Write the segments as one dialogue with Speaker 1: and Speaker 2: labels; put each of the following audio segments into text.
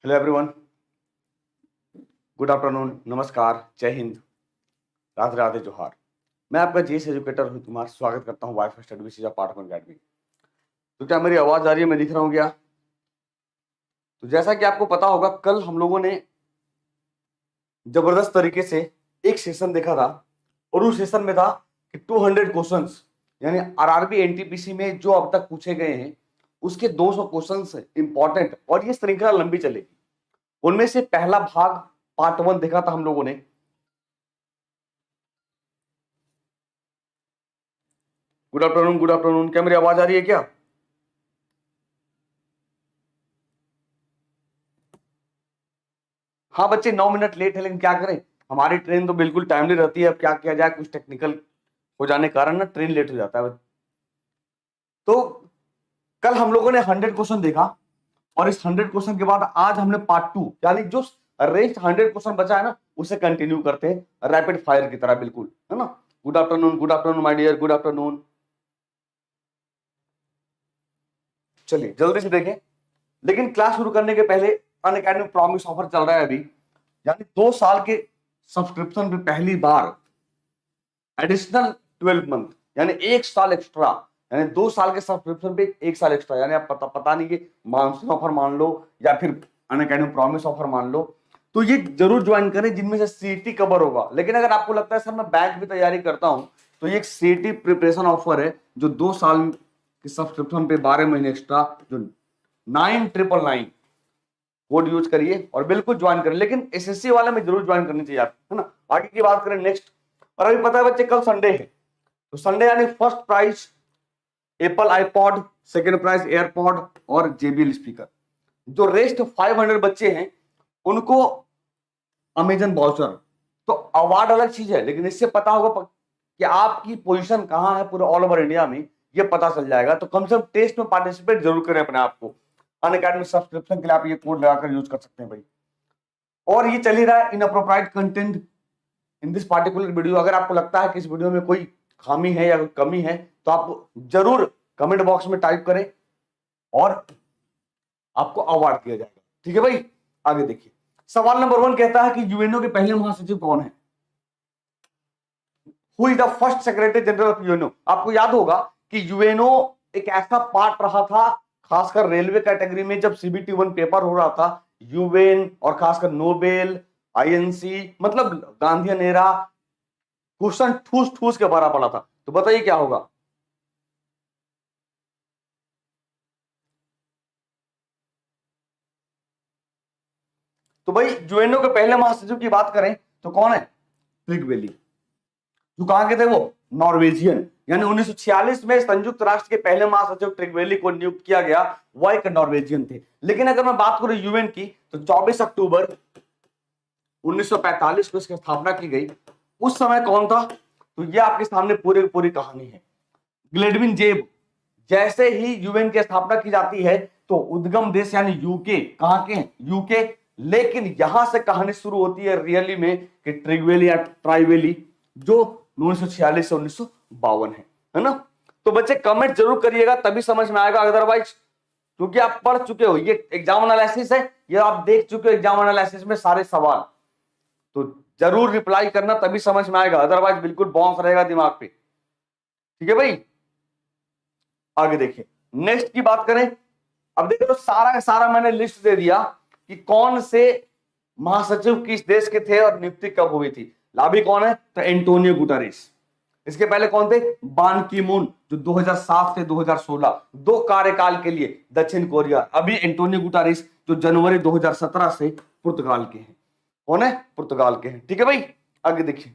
Speaker 1: Hello everyone, good afternoon, नमस्कार, जय हिंद, राधे राधे, जोहार। मैं आपका जीएस एजुकेटर रोहित कुमार स्वागत करता हूं wifi study with part 1 academy. तो क्या मेरी आवाज आ रही है? मैं दिख रहा हूं क्या? तो जैसा कि आपको पता होगा, कल हम लोगों ने जबरदस्त तरीके से एक सेशन देखा था और उस सेशन में था कि 200 क्वेश्चंस यानी आरआरबी एनटीपीसी में जो अब तक पूछे गए हैं उसके 200 क्वेश्चंस इंपॉर्टेंट, और ये श्रृंखला लंबी चलेगी। उनमें से पहला भाग पार्ट 1 देखा था हम लोगों ने। Good afternoon, good afternoon. क्या मेरी आवाज आ रही है क्या? हाँ बच्चे, 9 मिनट लेट है, लेकिन क्या करें, हमारी ट्रेन तो बिल्कुल टाइमली रहती है। अब क्या किया जाए, कुछ टेक्निकल हो जाने के कारण ना ट्रेन लेट हो जाता है। तो कल हम लोगों ने 100 क्वेश्चन देखा और इस 100 क्वेश्चन के बाद आज हमने पार्ट 2 यानी जो रेस्ट 100 क्वेश्चन बचा है ना उसे कंटिन्यू करते हैं रैपिड फायर की तरह, बिल्कुल, है ना। Good afternoon my dear, good afternoon. चलिए जल्दी से देखें, लेकिन क्लास शुरू करने के पहले अनअकैडमी प्रॉमिस ऑफर चल रहा है अभी, यानी 2 साल के सब्सक्रिप्शन पे पहली बार एडिशनल 12 मंथ यानी 1 साल एक्स्ट्रा, यानी 2 साल के सब्सक्रिप्शन पे 1 साल एक्स्ट्रा, यानी आप पता नहीं कि मानसून ऑफर मान लो या फिर अनअकैडमी प्रॉमिस ऑफर मान लो, तो ये जरूर ज्वाइन करें जिनमें से सीईटी कवर होगा। लेकिन अगर आपको लगता है सर मैं बैंक की तैयारी करता हूं, तो ये एक सीईटी प्रिपरेशन ऑफर है जो 2 साल के सब्सक्रिप्शन पे 12 महीने एक्स्ट्रा, जो 9999 कोड यूज करिए और बिल्कुल ज्वाइन करें। लेकिन एसएससी वाले में जरूर ज्वाइन करनी चाहिए आपको, है ना। आगे की बात करें नेक्स्ट। और अभी पता है बच्चे, कल संडे है, तो संडे यानी first prize Apple iPod, second prize AirPod और जेबीएल स्पीकर। जो रेस्ट 500 बच्चे हैं उनको अमेजन वाउचर। तो अवार्ड अलग चीज है, लेकिन इससे पता होगा कि आपकी पोजीशन कहां है पूरे ऑल ओवर इंडिया में, ये पता चल जाएगा। तो कम से कम टेस्ट में पार्टिसिपेट जरूर करें अपने आप को। अनअकैडमी सब्सक्रिप्शन के लिए आप ये कोड लगाकर यूज कर सकते हैं भाई। और ये चल ही रहा है inappropriate content in this particular video. अगर आपको लगता है कि इस वीडियो में कोई खामी है या कोई कमी है, तो आप जरूर कमेंट बॉक्स में टाइप करें और आपको अवार्ड दिया जाएगा। ठीक है भाई, आगे देखिए। सवाल नंबर 1 कहता है कि यूएनओ के पहले महासचिव कौन है? Who is the first secretary general of UNO? आपको याद होगा कि यूएनओ एक ऐसा पार्ट रहा था, खासकर रेलवे कैटेगरी में, जब सीबीटी 1 पेपर हो रहा था, यूएन और खासकर नोबेल, आईएनसी, मतलब गांधी नेरा, क्वेश्चन ठूस ठूस के भरा पड़ा था। तो बताइए क्या होगा? तो भाई यूएनओ के पहले महासचिव की बात करें तो कौन है? ट्रिगवेली। जो कहां के थे वो? नॉर्वेजियन। यानी 1946 में संयुक्त राष्ट्र के पहले महासचिव ट्रिगवेली को नियुक्त किया गया, वह एक नॉर्वेजियन थे। लेकिन अगर मैं बात करूं यूएन की, तो 24 अक्टूबर 1945 को इसकी स्थापना की गई। उस समय कौन था? तो ये आपके सामने पूरी पूरी कहानी है। ग्लेडविन जेब। जैसे ही यूएन की स्थापना की जाती है तो उद्गम देश यानी यूके, कहां के? यूके। लेकिन यहां से कहानी शुरू होती है रियली में कि ट्रिगवेली या ट्राइवेली, जो 1946 से 1952 है ना। तो बच्चे कमेंट जरूर करिएगा, तभी समझ में आएगा। अदरवाइज, क्योंकि आप पढ़ चुके हो, ये एग्जाम एनालिसिस है, ये आप देख चुके हो एग्जाम एनालिसिस में सारे सवाल, तो जरूर रिप्लाई करना, तभी समझ में आएगा। अदरवाइज बिल्कुल बाउंस रहेगा दिमाग पे। ठीक है भाई, आगे देखिए। नेक्स्ट की बात करें, अब देखो तो सारा का सारा मैंने लिस्ट दे दिया कि कौन से महासचिव किस देश के थे और नियुक्ति कब हुई थी। अभी कौन है? तो एंटोनियो गुटेरेस। इसके पहले कौन थे? बान की मून, जो 2007 से 2016 2 कार्यकाल के लिए दक्षिण कोरिया। अभी एंटोनियो गुटेरेस जो जनवरी 2017 से पुर्तगाल के हैं। कौन है? पुर्तगाल के हैं। ठीक है भाई, आगे देखिए।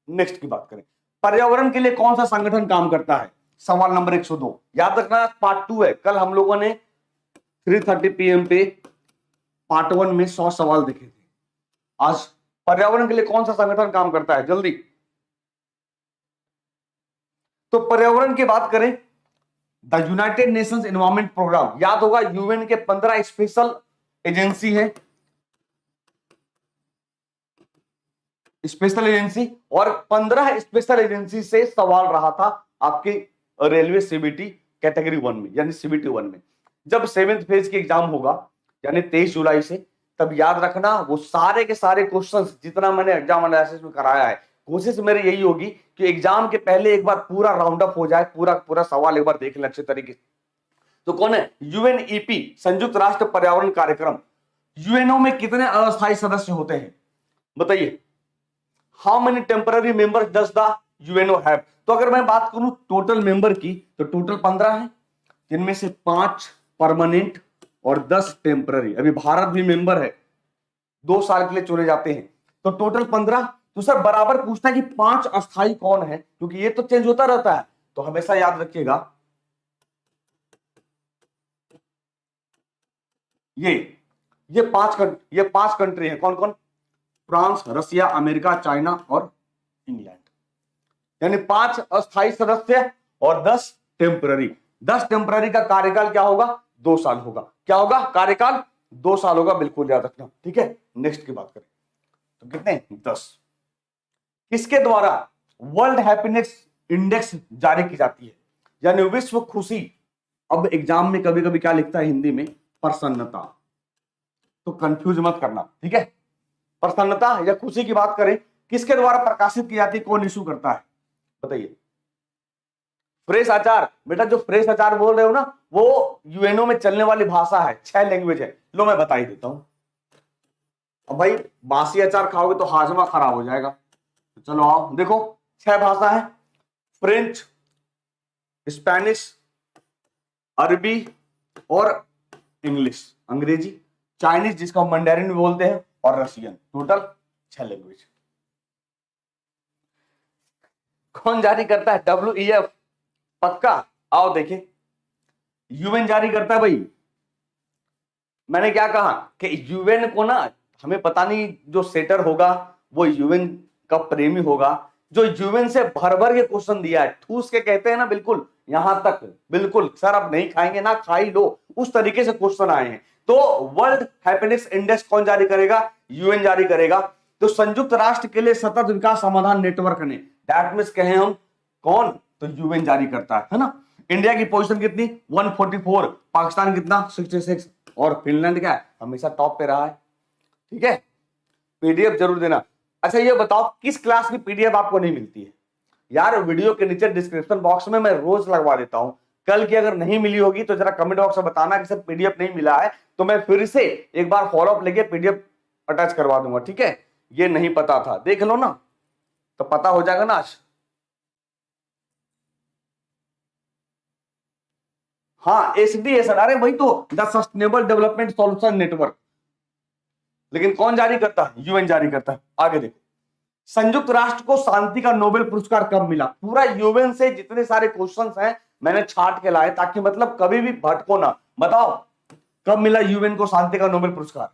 Speaker 1: नेक्स्ट की बात करें, पर्यावरण के लिए कौन सा संगठन काम करता है? सवाल नंबर 102। याद रखना पार्ट 2 है। कल हम लोगों ने 3:30 PM पे पार्ट 1 में 100 सवाल देखे थे। आज पर्यावरण के लिए कौन सा संगठन काम करता है? जल्दी। तो पर्यावरण की बात करें, the United Nations environment programme. याद होगा यूएन के 15 स्पेशल एजेंसी है, स्पेशल एजेंसी, और 15 स्पेशल एजेंसी से सवाल रहा था आपके रेलवे सीबीटी कैटेगरी 1 में, यानी सीबीटी 1 में। जब 7th फेज की एग्जाम होगा, यानी 23 जुलाई से, तब याद रखना वो सारे के सारे क्वेश्चंस जितना मैंने एग्जाम एनालिसिस में कराया है, कोशिश मेरी यही होगी कि एग्जाम के पहले एक बार पूरा राउंड अप हो जाए, पूरा पूरा सवाल एक बार देख लें अच्छे तरीके से। तो कौन है? यूएनईपी, संयुक्त राष्ट्र पर्यावरण कार्यक्रम। यूएनओ में कितने अस्थायी सदस्य होते हैं बताइए? How many temporary members does the UNO have? तो अगर मैं बात करूं टोटल मेंबर की तो टोटल 15 है, जिनमें से 5 परमानेंट और 10 टेम्पररी। अभी भारत भी मेंबर है, 2 साल के लिए चुने जाते हैं, तो टोटल 15। तो सर बराबर पूछता है कि 5 अस्थायी कौन है, क्योंकि ये तो चेंज होता रहता है, तो हमेशा याद रखिएगा ये 5 कंट्री है। कौन कौन? फ्रांस, रसिया, अमेरिका, चाइना और इंग्लैंड। यानी 5 अस्थायी सदस्य और 10 टेम्पररी। 10 टेम्पररी का कार्यकाल क्या होगा? 2 साल होगा। क्या होगा? कार्यकाल 2 साल होगा, बिल्कुल याद रखना। ठीक है, नेक्स्ट की बात करें तो कितने? 10। किसके द्वारा वर्ल्ड हैप्पीनेस इंडेक्स जारी की जाती है, यानी विश्व खुशी? अब एग्जाम में कभी कभी क्या लिखता है हिंदी में? प्रसन्नता, तो कंफ्यूज मत करना, ठीक है? प्रसन्नता या खुशी की बात करें, किसके द्वारा प्रकाशित की जाती है? कौन इशू करता है बताइए? फ्रेश आचार। बेटा जो फ्रेश आचार बोल रहे हो ना, वो यूएनओ में चलने वाली भाषा है, 6 लैंग्वेज है। लो मैं बता ही देता हूं। अब भाई बासी अचार खाओगे तो हाजमा खराब हो जाएगा, तो चलो आओ देखो। 6 भाषा है, फ्रेंच, स्पेनिश, अरबी और इंग्लिश, अंग्रेजी, चाइनीज जिसको मंडेरिन भी बोलते हैं, और रशियन। Total 6 language. कौन जारी करता है? WEF। पक्का? आओ देखें, यूएन जारी करता है भाई। मैंने क्या कहा कि यूएन को ना, हमें पता नहीं जो सेटर होगा वो यूएन का प्रेमी होगा, जो यूएन से भर भर के क्वेश्चन दिया है, ठूस के कहते हैं ना, बिल्कुल यहां तक, बिल्कुल सर आप नहीं खाएंगे ना, खा ही लो, उस तरीके से क्वेश्चन आए हैं। तो वर्ल्ड हैप्पीनेस इंडेक्स कौन जारी करेगा? यूएन जारी करेगा। तो संयुक्त राष्ट्र के लिए सतत विकास समाधान नेटवर्क ने, दैट मींस कहें हम कौन? तो यूएन जारी करता है ना। इंडिया की पोजीशन कितनी? 144, पाकिस्तान कितना? 66, और फिनलैंड क्या है? हमेशा टॉप पे रहा है। ठीक है, पीडीएफ जरूर देना। अच्छा ये बताओ किस क्लास की पीडीएफ आपको नहीं मिलती है? यार वीडियो के नीचे डिस्क्रिप्शन बॉक्स में मैं रोज लगवा देता हूं, कल की अगर नहीं मिली होगी तो जरा कमेंट बॉक्स में बताना कि सर पीडीएफ नहीं मिला है, तो मैं फिर से एक बार फॉलोअप लेके पीडीएफ अटैच करवा दूंगा। ठीक है, ये नहीं पता था, देख लो ना, तो पता हो जाएगा ना आज। हाँ SDSN, अरे वही तो, the sustainable development solution network. लेकिन कौन जारी करता है? यूएन जारी करता है। आगे देखो, संयुक्त राष्ट्र को शांति का नोबेल पुरस्कार कब मिला? पूरा यूएन से जितने सारे क्वेश्चंस हैं मैंने छाट के लाए, ताकि मतलब कभी भी भटको ना। बताओ कब मिला यूएन को शांति का नोबेल पुरस्कार?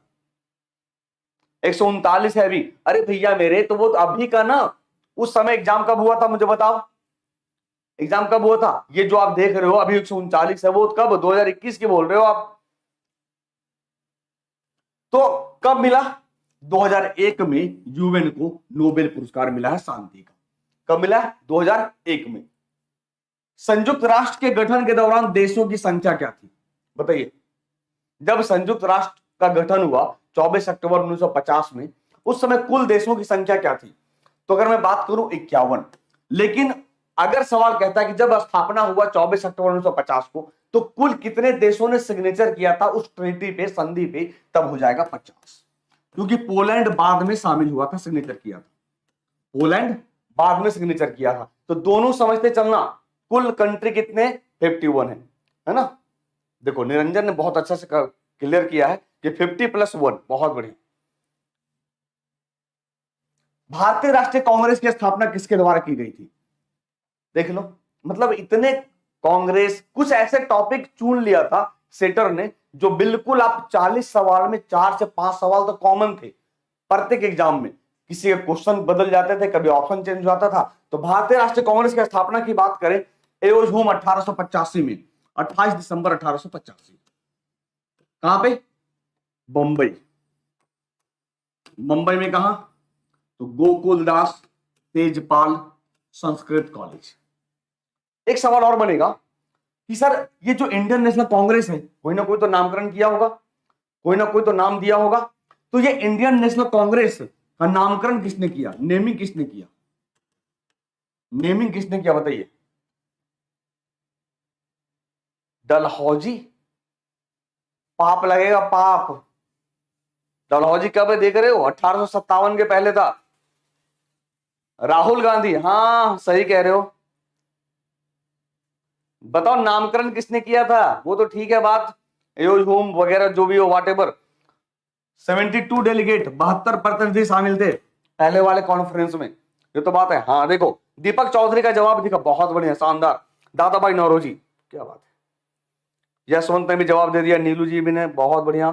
Speaker 1: 139 है अभी। अरे भैया मेरे, तो वो अभी का ना, उस समय एग्जाम कब हुआ था मुझे बताओ? एग्जाम कब हुआ था? ये जो आप देख रहे हो अभी 139 है, वो कब? 2021 की बोल रहे हो आप? तो कब मिला? 2001 में यूएन को नोबेल पुरस्कार मिला है शांति का। कब मिला है? 2001 में। संयुक्त राष्ट्र के गठन के दौरान देशों की संख्या क्या थी बताइए? जब संयुक्त राष्ट्र का गठन हुआ 24 अक्टूबर 1950 में, उस समय कुल देशों की संख्या क्या थी? तो अगर मैं बात करूं 51। लेकिन अगर सवाल कहता है कि जब स्थापना हुआ 24 अक्टूबर 1950 को, तो कुल कितने देशों ने सिग्नेचर किया था उस ट्रीटी पे, संधि पे? तब हो जाएगा 50, क्योंकि पोलैंड बाद में शामिल हुआ था, सिग्नेचर किया था। पोलैंड बाद में सिग्नेचर किया था। तो दोनों समझते चलना, कुल कंट्री कितने? 51 है ना। देखो निरंजन ने बहुत अच्छा से क्लियर किया है कि 50+1, बहुत बढ़िया। भारतीय राष्ट्रीय कांग्रेस की स्थापना किसके द्वारा की गई थी? देख लो, मतलब इतने कांग्रेस, कुछ ऐसे टॉपिक चुन लिया था सेटर ने जो बिल्कुल आप 40 सवाल में 4 से 5 सवाल तो कॉमन थे प्रत्येक एग्जाम में। किसी के क्वेश्चन बदल जाते थे, कभी ऑप्शन चेंज होता था। तो भारतीय राष्ट्रीय कांग्रेस की स्थापना की बात करें, एओज होम 1885 में, 28 दिसंबर 1885। कहां पे? बंबई। मुंबई में कहा? तो गोकुलदास तेजपाल संस्कृत कॉलेज। एक सवाल और बनेगा कि सर ये जो इंडियन नेशनल कांग्रेस है, कोई ना कोई तो नामकरण किया होगा, कोई ना कोई तो नाम दिया होगा। तो ये इंडियन नेशनल कांग्रेस का नामकरण किसने किया, नेमिंग किसने किया, नेमिंग किसने किया बताइए? डलहौजी। पाप लगेगा पाप। डलहौजी कब है देख रहे हो? 1857 के पहले था। राहुल गांधी, हाँ सही कह रहे हो। बताओ नामकरण किसने किया था? वो तो ठीक है बात, एयोज होम वगैरह जो भी हो व्हाट एवर। 72 डेलीगेट, 72 प्रतिनिधि शामिल थे पहले वाले कॉन्फ्रेंस में, ये तो बात है। हाँ देखो दीपक चौधरी का जवाब दिखा, बहुत बढ़िया शानदार। दादा भाई नौरोजी, क्या बात है। यशवंत ने भी जवाब दे दिया, नीलू जी भी ने, बहुत बढ़िया।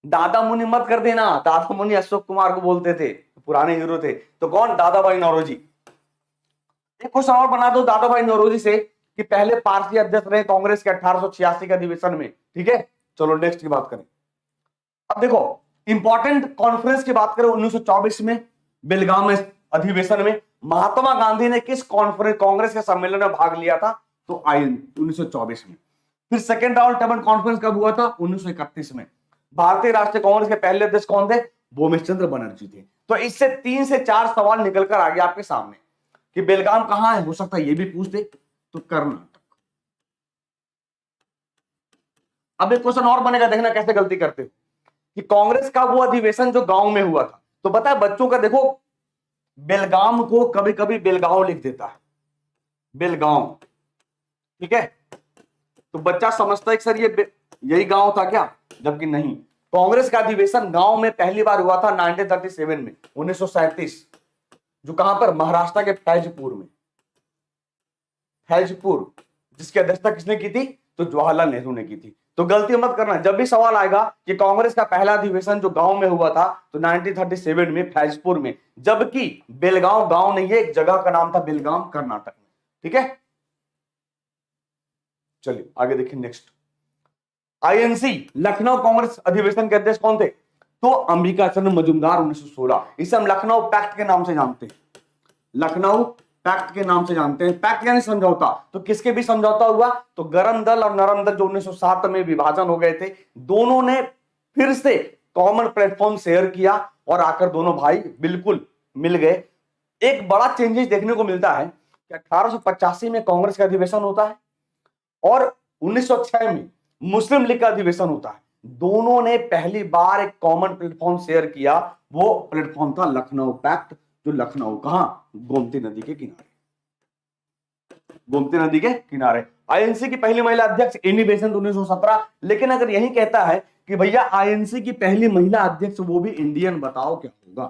Speaker 1: दादा मुनि मत कर देना, दादा मुनि अशोक कुमार को बोलते थे, पुराने हीरो थे। तो कौन? दादा भाई नौरोजी। एक क्वेश्चन और बना दो दादा भाई नौरोजी से कि पहले पार्टी अध्यक्ष रहे कांग्रेस के 1886 के अधिवेशन में। ठीक है, चलो नेक्स्ट की बात करें। अब देखो इंपॉर्टेंट कॉन्फ्रेंस की बात करें 1924 में बेलगाम में अधिवेशन में महात्मा गांधी ने किस कॉन्फ्रेंस कांग्रेस के सम्मेलन में भाग लिया था? तो आई 1924 में। फिर सेकेंड राउंड टेबल कॉन्फ्रेंस कब हुआ था? 1931 में। भारतीय राष्ट्रीय कांग्रेस के पहले अध्यक्ष कौन थे? भूमेश चंद्र बनर्जी थे। तो इससे 3 से 4 सवाल निकलकर आ गया आपके सामने कि बेलगाम कहां है, हो सकता है ये भी पूछ दे। तो कर्नाटक। अब एक क्वेश्चन और बनेगा, देखना कैसे गलती करते हो कि कांग्रेस का वो अधिवेशन जो गांव में हुआ था, तो बता बच्चों का देखो बेलगाम को कभी कभी बेलगांव लिख देता है, बेलगांव। ठीक है, तो बच्चा समझता है कि सर ये यही गांव था क्या, जबकि नहीं। कांग्रेस का अधिवेशन गांव में पहली बार हुआ था 1937 में, 1937, जो कहां पर? महाराष्ट्र के फैजपुर में। फैजपुर, जिसकी अध्यक्षता किसने की थी? तो जवाहरलाल नेहरू ने की थी। तो गलती मत करना, जब भी सवाल आएगा कि कांग्रेस का पहला अधिवेशन जो गांव में हुआ था तो 1937 में फैजपुर में, जबकि बेलगांव गांव नहीं है, एक जगह का नाम था बेलगाम, कर्नाटक में। ठीक है, चलिए आगे देखिए नेक्स्ट। आईएनसी लखनऊ कांग्रेस अधिवेशन के अध्यक्ष कौन थे? तो अंबिका चंद्र मजूमदार, 1916। इसे हम लखनऊ पैक्ट के नाम से जानते हैं, लखनऊ पैक्ट के नाम से जानते हैं। पैक्ट यानी समझौता, तो किसके भी समझौता हुआ? तो गरम दल और नरम दल जो 1907 में विभाजन हो गए थे, दोनों ने फिर से कॉमन प्लेटफॉर्म शेयर किया और आकर दोनों भाई बिल्कुल मिल गए। एक बड़ा चेंजेस देखने को मिलता है कि 1885 में कांग्रेस का अधिवेशन होता है और 1906 में मुस्लिम लीग का अधिवेशन होता है। दोनों ने पहली बार एक कॉमन प्लेटफॉर्म शेयर किया, वो प्लेटफॉर्म था लखनऊ पैक्ट, जो लखनऊ कहां? गोमती नदी के किनारे, गोमती नदी के किनारे। आईएनसी की पहली महिला अध्यक्ष एनी बेसेंट 1917। लेकिन अगर यही कहता है कि भैया आईएनसी की पहली महिला अध्यक्ष वो भी इंडियन, बताओ क्या होगा?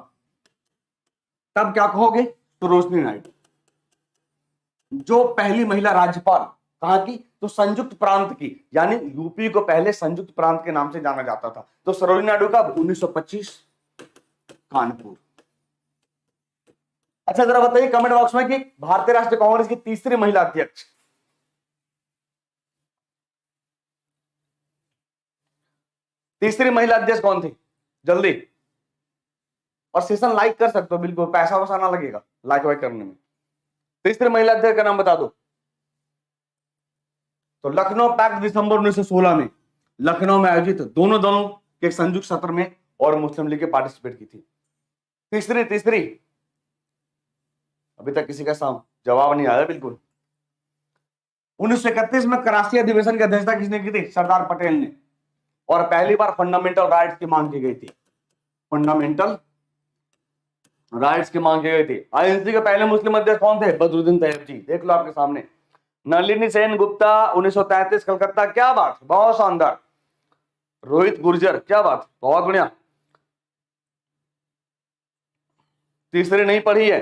Speaker 1: तब क्या कहोगे? तो रोशनी नायडू, जो पहली महिला राज्यपाल कहां की? तो संयुक्त प्रांत की, यानी यूपी को पहले संयुक्त प्रांत के नाम से जाना जाता था। तो सरोजिनी नायडू का 1925 कानपुर। अच्छा जरा बताइए कमेंट बॉक्स में कि भारतीय राष्ट्रीय कांग्रेस की तीसरी महिला अध्यक्ष, तीसरी महिला अध्यक्ष कौन थी? जल्दी। और सेशन लाइक कर सकते हो, बिल्कुल पैसा वैसा ना लगेगा लाइक वाइक करने में। तीसरी महिला अध्यक्ष का नाम बता दो। तो लखनऊ पैक्ट दिसंबर 1916 में लखनऊ में आयोजित दोनों दलों के संयुक्त सत्र में और मुस्लिम लीग के पार्टिसिपेट की थी। तीसरी तीसरी अभी तक किसी का जवाब नहीं आया बिल्कुल। 1931 में कराची अधिवेशन की अध्यक्षता किसने की थी? सरदार पटेल ने। और पहली बार फंडामेंटल राइट्स की मांग की गई थी, फंडामेंटल राइट्स की मांग की गई थी। आईएनसी के पहले मुस्लिम अध्यक्ष कौन थे? बदरुद्दीन तैयब जी, देख लो आपके सामने। नलिनी सेन गुप्ता 1933 कलकत्ता, क्या बात, बहुत शानदार। रोहित गुर्जर, क्या बात, बहुत बढ़िया। तीसरी नहीं पढ़ी है,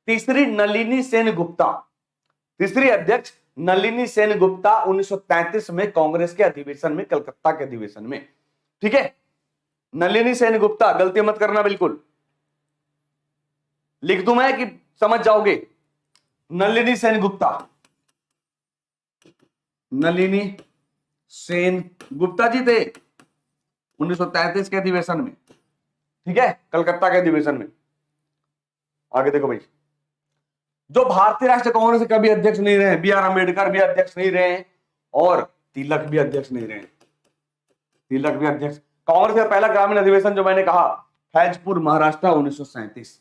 Speaker 1: तीसरी नलिनी सेन गुप्ता, तीसरी अध्यक्ष नलिनी सेन गुप्ता 1933 में कांग्रेस के अधिवेशन में, कलकत्ता के अधिवेशन में। ठीक है, नलिनी सेन गुप्ता, गलती मत करना बिल्कुल, लिख दूं मैं कि समझ जाओगे? नलिनी सेन गुप्ता, नलिनी सेन गुप्ता जी थे 1933 के अधिवेशन में। ठीक है, कलकत्ता के अधिवेशन में। आगे देखो भाई, जो भारतीय राष्ट्रीय कांग्रेस के कभी अध्यक्ष नहीं रहे, बी आर अम्बेडकर भी अध्यक्ष नहीं रहे और तिलक भी अध्यक्ष नहीं रहे, तिलक भी अध्यक्ष। कांग्रेस का पहला ग्रामीण अधिवेशन जो मैंने कहा, फैजपुर महाराष्ट्र 1937,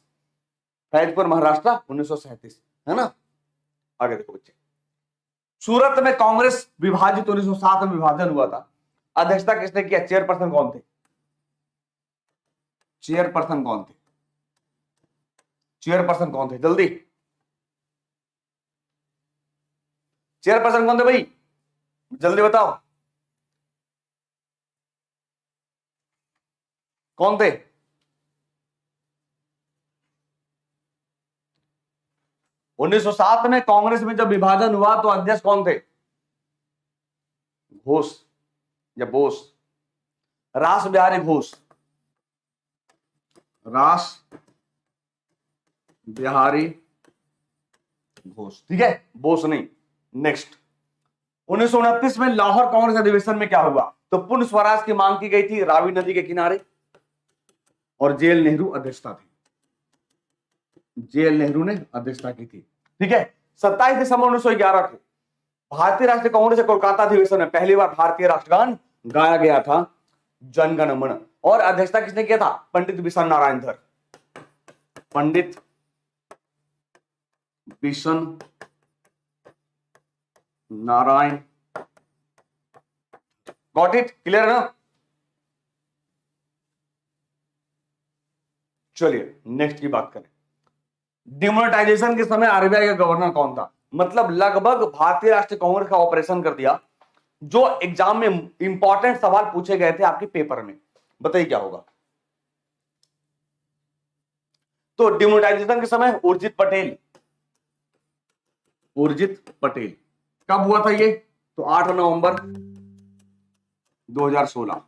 Speaker 1: फैजपुर महाराष्ट्र 1937, है ना। आगे देखो बच्चे, सूरत में कांग्रेस विभाजित 1907 में विभाजन हुआ था, अध्यक्षता किसने किया, चेयरपर्सन कौन थे, चेयरपर्सन कौन थे, चेयरपर्सन कौन थे, जल्दी, चेयरपर्सन कौन थे भाई, जल्दी बताओ कौन थे। उन्नीस सौ सात में कांग्रेस में जब विभाजन हुआ तो अध्यक्ष कौन थे, घोष या बोस, रास बिहारी घोष, रास बिहारी घोष, ठीक है, बोस नहीं। नेक्स्ट, 1929 में लाहौर कांग्रेस अधिवेशन में क्या हुआ, तो पूर्ण स्वराज की मांग की गई थी, रावी नदी के किनारे, और जेएल नेहरू अध्यक्षता थी, जेएल नेहरू ने अध्यक्षता की थी, ठीक है। 27 दिसंबर 1911 को भारतीय राष्ट्रीय कांग्रेस के कोलकाता अधिवेशन में पहली बार भारतीय राष्ट्रगान गाया गया था, जन गण मन, और अध्यक्षता किसने किया था, पंडित Bishan Narayan Dhar, Pandit Bishan Narayan, got it, clear है ना। चलिए नेक्स्ट की बात करें, डिमोनेटाइजेशन के समय आरबीआई का गवर्नर कौन था, मतलब लगभग भारतीय राष्ट्रीय कांग्रेस का ऑपरेशन कर दिया। जो एग्जाम में इंपॉर्टेंट सवाल पूछे गए थे आपके पेपर में, बताइए क्या होगा। तो डिमोनेटाइजेशन के समय उर्जित पटेल, उर्जित पटेल, कब हुआ था ये, तो 8 नवंबर 2016,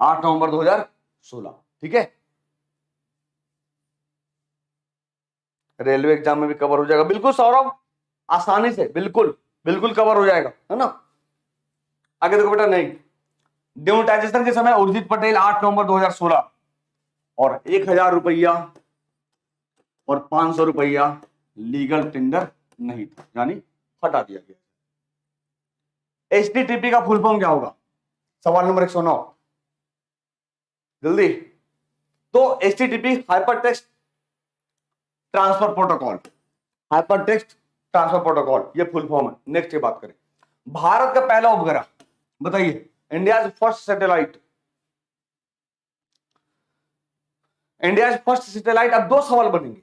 Speaker 1: 8 नवंबर 2016, ठीक है। रेलवे एग्जाम में भी कवर हो जाएगा, बिल्कुल सौरभ, आसानी से, बिल्कुल बिल्कुल कवर हो जाएगा, है ना। आगे देखो बेटा, नहीं, डिमोनेटाइजेशन के समय उर्जित पटेल 8 नवंबर 2016, और 1000 रुपया और 500 रुपया लीगल टेंडर नहीं था, यानी हटा दिया गया। एचटीटीपी का फुल फॉर्म क्या होगा, सवाल नंबर 109, जल्दी। तो HTTP hyper text transfer protocol, hyper text transfer protocol, ये फुल फॉर्म है। नेक्स्ट की बात करें, भारत का पहला उपग्रह बताइए, India first satellite, India first satellite. अब दो सवाल बनेंगे,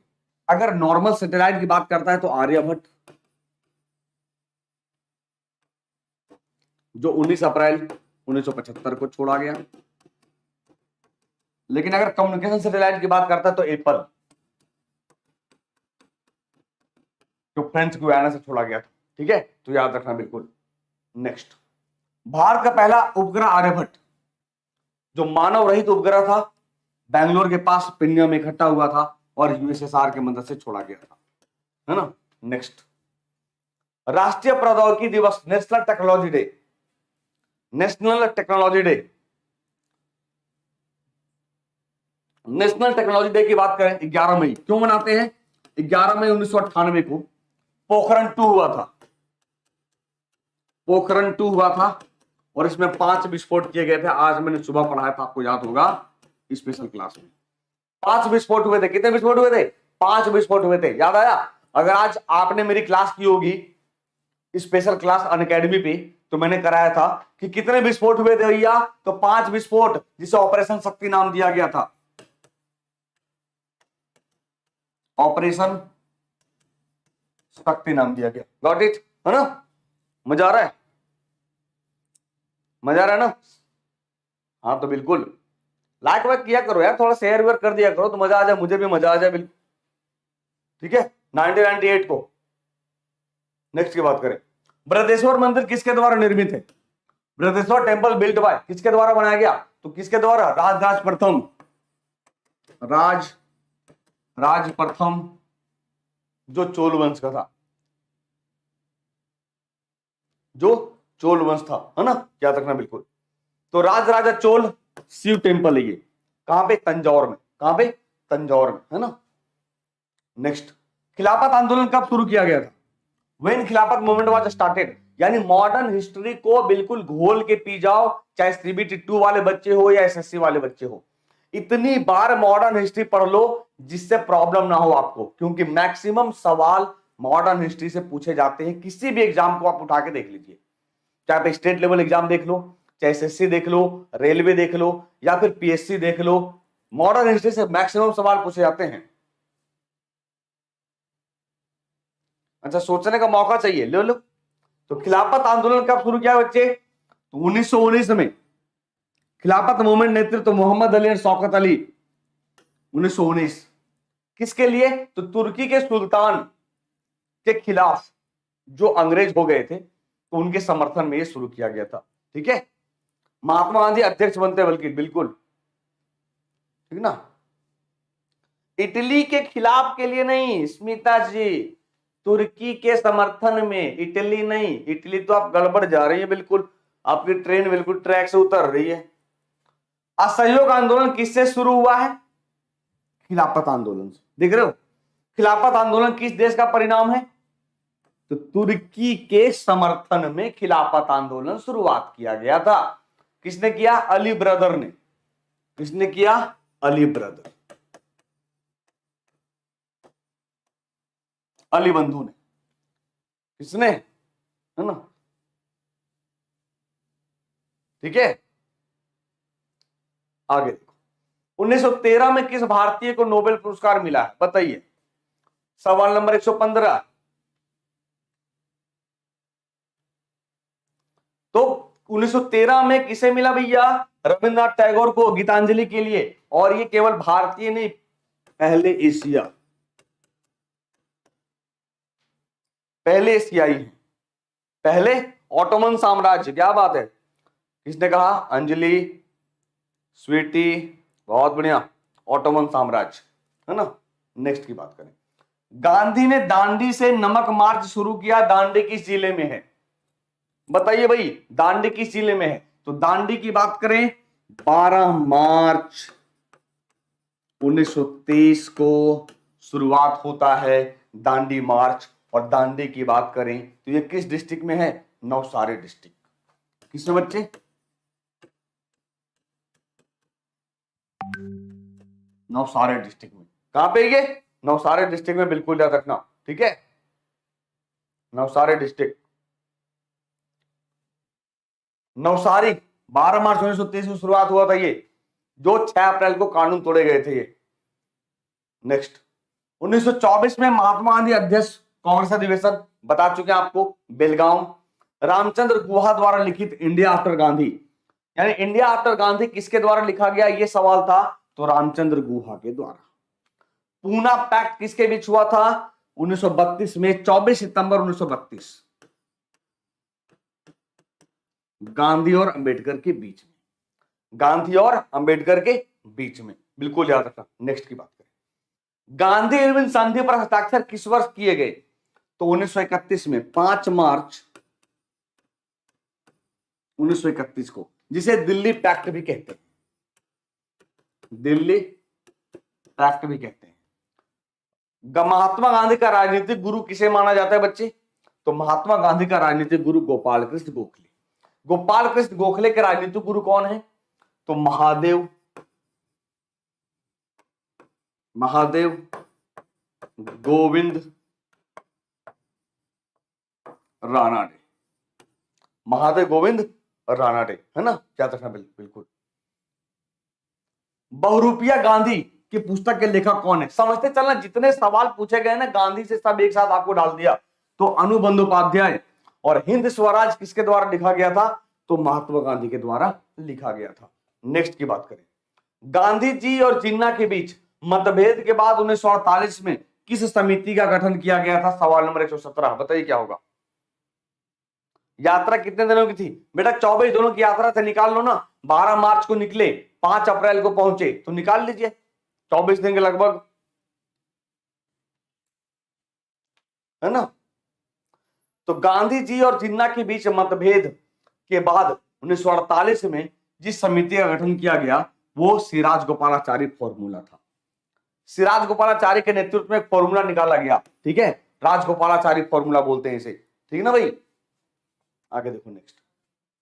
Speaker 1: अगर नॉर्मल सैटेलाइट की बात करता है तो आर्यभट्ट, जो 19 अप्रैल 1975 को छोड़ा गया, लेकिन अगर कम्युनिकेशन सैटेलाइट की बात करता है तो एप्पल, जो फ्रेंच गुयाना से छोड़ा गया था, ठीक है, तो याद रखना बिल्कुल। नेक्स्ट, भारत का पहला उपग्रह आर्यभट्ट, जो मानव रहित उपग्रह था, बेंगलोर के पास पिनिया में इकट्ठा हुआ था और यूएसएसआर की मदद से छोड़ा गया था, है ना। नेक्स्ट, राष्ट्रीय प्रौद्योगिकी दिवस, national technology day, national technology day, national technology day की बात करें 11 मई, क्यों मनाते हैं, 11 मई 1998 को पोखरण 2 हुआ था, पोखरण 2 हुआ था, और इसमें 5 विस्फोट किए गए थे। आज मैंने सुबह पढ़ाया था, आपको याद होगा स्पेशल क्लास में, 5 विस्फोट हुए थे। कितने विस्फोट हुए थे, 5 विस्फोट हुए थे, याद आया। अगर आज आपने मेरी क्लास की होगी स्पेशल क्लास अनअकैडमी पे, तो मैंने कराया था कि कितने विस्फोट हुए थे भैया, तो 5 विस्फोट, जिसे ऑपरेशन शक्ति नाम दिया गया था, ऑपरेशन शक्ति नाम दिया गया। गॉट इट, है ना, मजा आ रहा है, मजा आ रहा है ना। हाँ तो बिल्कुल लाइक वाइक किया करो यार, थोड़ा शेयर वेयर कर दिया करो तो मजा आ जाए, मुझे भी मजा आ जाए, बिल्कुल ठीक है। 1998 को। नेक्स्ट की बात करें, बृहदेश्वर मंदिर किसके द्वारा निर्मित है, बृहदेश्वर टेम्पल बिल्ट बाय, किसके द्वारा बनाया गया, तो किसके द्वारा, राज प्रथम, राज प्रथम, जो चोल वंश का था, जो चोल वंश था, है ना, याद रखना बिल्कुल। तो राजा चोल शिव टेम्पल है ये, कहां पे, तंजौर में, कहां पे, तंजौर में, है ना। नेक्स्ट, खिलाफत आंदोलन कब शुरू किया गया था, व्हेन खिलाफत मूवमेंट वाज स्टार्टेड, यानी मॉडर्न हिस्ट्री को बिल्कुल घोल के पी जाओ, चाहे सीबीटी 2 वाले बच्चे हो या एसएससी वाले बच्चे हो, इतनी बार मॉडर्न हिस्ट्री पढ़ लो जिससे प्रॉब्लम ना हो आपको, क्योंकि मैक्सिमम सवाल मॉडर्न हिस्ट्री से पूछे जाते हैं। किसी भी एग्जाम को आप उठा के देख लीजिए, चाहे आप स्टेट लेवल एग्जाम देख लो, चाहे एसएससी देख लो, रेलवे देख लो, या फिर पीएससी देख लो, मॉडर्न हिस्ट्री से मैक्सिमम सवाल पूछे जाते हैं। अच्छा, सोचने का मौका चाहिए, ले लो। तो खिलाफत आंदोलन कब शुरू किया बच्चे? तो 1919 में। खिलाफत मूवमेंट नेतृत्व मोहम्मद अली और शौकत अली, 1919। किसके लिए? तो तुर्की के सुल्तान के खिलाफ जो अंग्रेज हो गए थे, तो उनके समर्थन में ये शुरू किया गया था। ठीक है, महात्मा गांधी अध्यक्ष बनते बल्कि, बिल्कुल ठीक ना। इटली के खिलाफ के लिए नहीं स्मिता जी, तुर्की के समर्थन में, इटली नहीं। इटली तो आप गड़बड़ जा रही है बिल्कुल, आपकी ट्रेन बिल्कुल ट्रैक से उतर रही है। असहयोग आंदोलन किससे शुरू हुआ है? खिलाफत आंदोलन से। देख रहे हो, खिलाफत आंदोलन किस देश का परिणाम है? तो तुर्की के समर्थन में खिलाफत आंदोलन शुरुआत किया गया था। किसने किया? अली ब्रदर ने। किसने किया? अली ब्रदर, अली बंधु ने। किसने? है ना, ठीक है। आगे देखो, 1913 में किस भारतीय को नोबेल पुरस्कार मिला है? बताइए। सवाल नंबर 115। तो 1913 में किसे मिला भैया? रविंद्रनाथ टैगोर को, गीतांजलि के लिए। और ये केवल भारतीय नहीं, पहले एशिया, पहले एशियाई हैं, पहले ऑटोमन साम्राज्य। क्या बात है, किसने कहा? अंजलि, स्वीटी, बहुत बढ़िया, ऑटोमन साम्राज्य, है ना। नेक्स्ट की बात करें, गांधी ने दांडी से नमक मार्च शुरू किया, दांडी किस जिले में है? बताइए भाई, दांडी किस जिले में है? तो दांडी की बात करें, 12 मार्च 1923 को शुरुआत होता है दांडी मार्च। और दांडी की बात करें तो ये किस डिस्ट्रिक्ट में है? नवसारी डिस्ट्रिक्ट। किसमें बच्चे? नवसारी डिस्ट्रिक्ट में। कहां पे ये? नवसारी डिस्ट्रिक्ट में, बिल्कुल याद रखना, ठीक है। नवसारी डिस्ट्रिक्ट, नवसारी 12 मार्च 1923 को शुरुआत हुआ था ये, जो 6 अप्रैल को कानून तोड़े गए थे ये। नेक्स्ट, 1924 में महात्मा गांधी अध्यक्ष कांग्रेस अधिवेशन, बता चुके हैं आपको, बेलगांव। रामचंद्र गुहा द्वारा लिखित इंडिया आफ्टर गांधी, यानी इंडिया आफ्टर गांधी किसके द्वारा लिखा गया, ये सवाल था। तो रामचंद्र गुहा के द्वारा। पूना पैक्ट किसके बीच हुआ था? 1932 में, 24 सितंबर 1932, गांधी और अंबेडकर के बीच में। गांधी और अंबेडकर के बीच में, बिल्कुल याद रखना। नेक्स्ट की बात करें, गांधी इरविन संधि पर हस्ताक्षर किस वर्ष किए गए? तो 1931 में, 5 मार्च 1931 को, जिसे दिल्ली पैक्ट भी कहते हैं, दिल्ली पैक्ट भी कहते हैं। महात्मा गांधी का राजनीतिक गुरु किसे माना जाता है बच्चे? तो महात्मा गांधी का राजनीतिक गुरु गोपाल कृष्ण गोखले। गोपाल कृष्ण गोखले के राजनीतिक गुरु कौन है? तो महादेव, महादेव गोविंद रानाडे, महादेव गोविंद रानाडे, है ना, क्या रखना बिल्कुल। बहुरूपिया गांधी की पुस्तक के लेखक कौन है? समझते चलना, जितने सवाल पूछे गए ना गांधी से, सब एक साथ आपको डाल दिया। तो अनुबंध बंदोपाध्याय। और हिंद स्वराज किसके द्वारा लिखा गया था? तो महात्मा गांधी के द्वारा लिखा गया था। नेक्स्ट की बात करें, गांधी जी और जिन्ना के बीच मतभेद के बाद 1948 में किस समिति का गठन किया गया था? सवाल नंबर 117, बताइए क्या होगा। यात्रा कितने दिनों की थी बेटा? 24 दिनों की यात्रा से निकाल लो ना। 12 मार्च को निकले, 5 अप्रैल को पहुंचे, तो निकाल लीजिए 24 दिन के लगभग, है ना। तो गांधी जी और जिन्ना के बीच मतभेद के बाद 1948 में जिस समिति का गठन किया गया वो सिराज गोपालाचारी फॉर्मूला था। सिराज गोपालाचारी के नेतृत्व में एक फॉर्मूला निकाला गया, ठीक है, राजगोपालाचारी फॉर्मूला बोलते हैं इसे, ठीक है ना भाई। आगे देखो नेक्स्ट।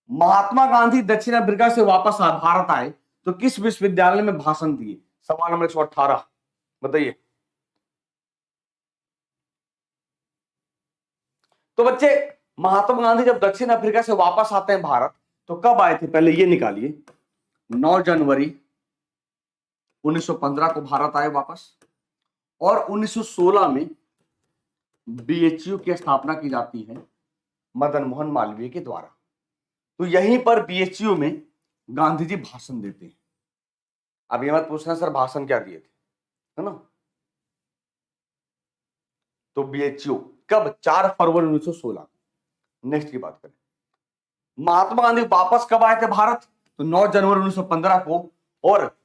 Speaker 1: महात्मा गांधी दक्षिण अफ्रीका से वापस भारत आए तो किस विश्वविद्यालय में भाषण दिए? सवाल नंबर 118, बताइए। तो बच्चे महात्मा गांधी जब दक्षिण अफ्रीका से वापस आते हैं भारत तो कब आए थे? पहले ये निकालिए। 9 जनवरी 1915 को भारत आए वापस, और 1916 में बीएचयू की स्थापना की जाती है मदन मोहन मालवीय के द्वारा। तो यहीं पर बीएचयू में गांधी जी भाषण देते हैं। अब ये मत पूछना सर भाषण क्या दिए थे, है ना। तो बीएचयू कब? 4 फरवरी 1916। नेक्स्ट की बात करें, महात्मा गांधी वापस कब आए थे भारत? तो 9 जनवरी 1915 को। और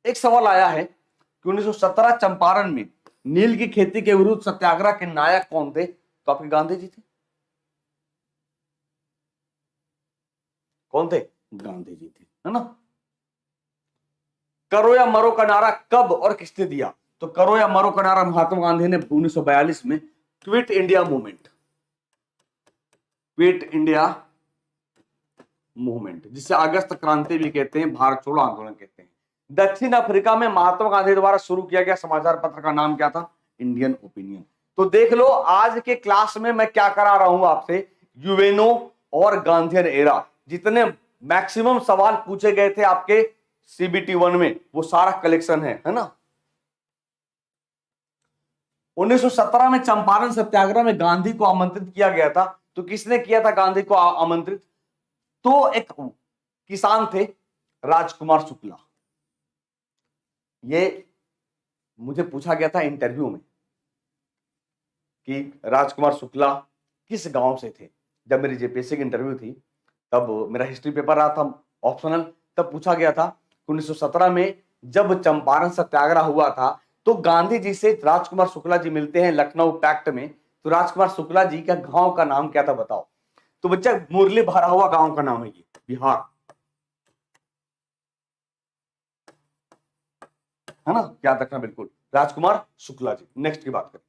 Speaker 1: एक सवाल आया है कि 1917 चंपारण में नील की खेती के विरुद्ध सत्याग्रह के नायक कौन थे? तो आपके गांधी जी थे। कौन थे? गांधी जी थे, है ना। करो या मरो का नारा कब और किसने दिया? तो करो या मरो का नारा महात्मा गांधी ने 1942 में quit India movement, quit India movement, जिसे अगस्त क्रांति भी कहते हैं, भारत छोड़ो आंदोलन कहते हैं। दक्षिण अफ्रीका में महात्मा गांधी द्वारा शुरू किया गया समाचार पत्र का नाम क्या था? Indian opinion. तो देख लो आज के क्लास में मैं क्या करा रहा हूं आपसे, यूएनओ और गांधीयन एरा, जितने मैक्सिमम सवाल पूछे गए थे आपके सीबीटी 1 में, वो सारा कलेक्शन है ना। 1917 में चंपारण सत्याग्रह में गांधी को आमंत्रित किया गया था। तो किसने किया था गांधी को आमंत्रित? तो एक किसान थे राजकुमार शुक्ला। ये मुझे पूछा गया था इंटरव्यू में कि राजकुमार शुक्ला किस गांव से थे। जब मेरी जेपीएससी की इंटरव्यू थी तब मेरा हिस्ट्री पेपर रहा था ऑप्शनल, तब पूछा गया था 1917 में जब चंपारण सत्याग्रह हुआ था तो गांधी जी से राजकुमार शुक्ला जी मिलते हैं लखनऊ पैक्ट में। तो राजकुमार शुक्ला जी का गांव का नाम क्या था बताओ? तो बच्चा मुरली भरा हुआ गांव का नाम है ये, बिहार, है ना, याद रखना बिल्कुल, राजकुमार शुक्ला जी। नेक्स्ट की बात करें,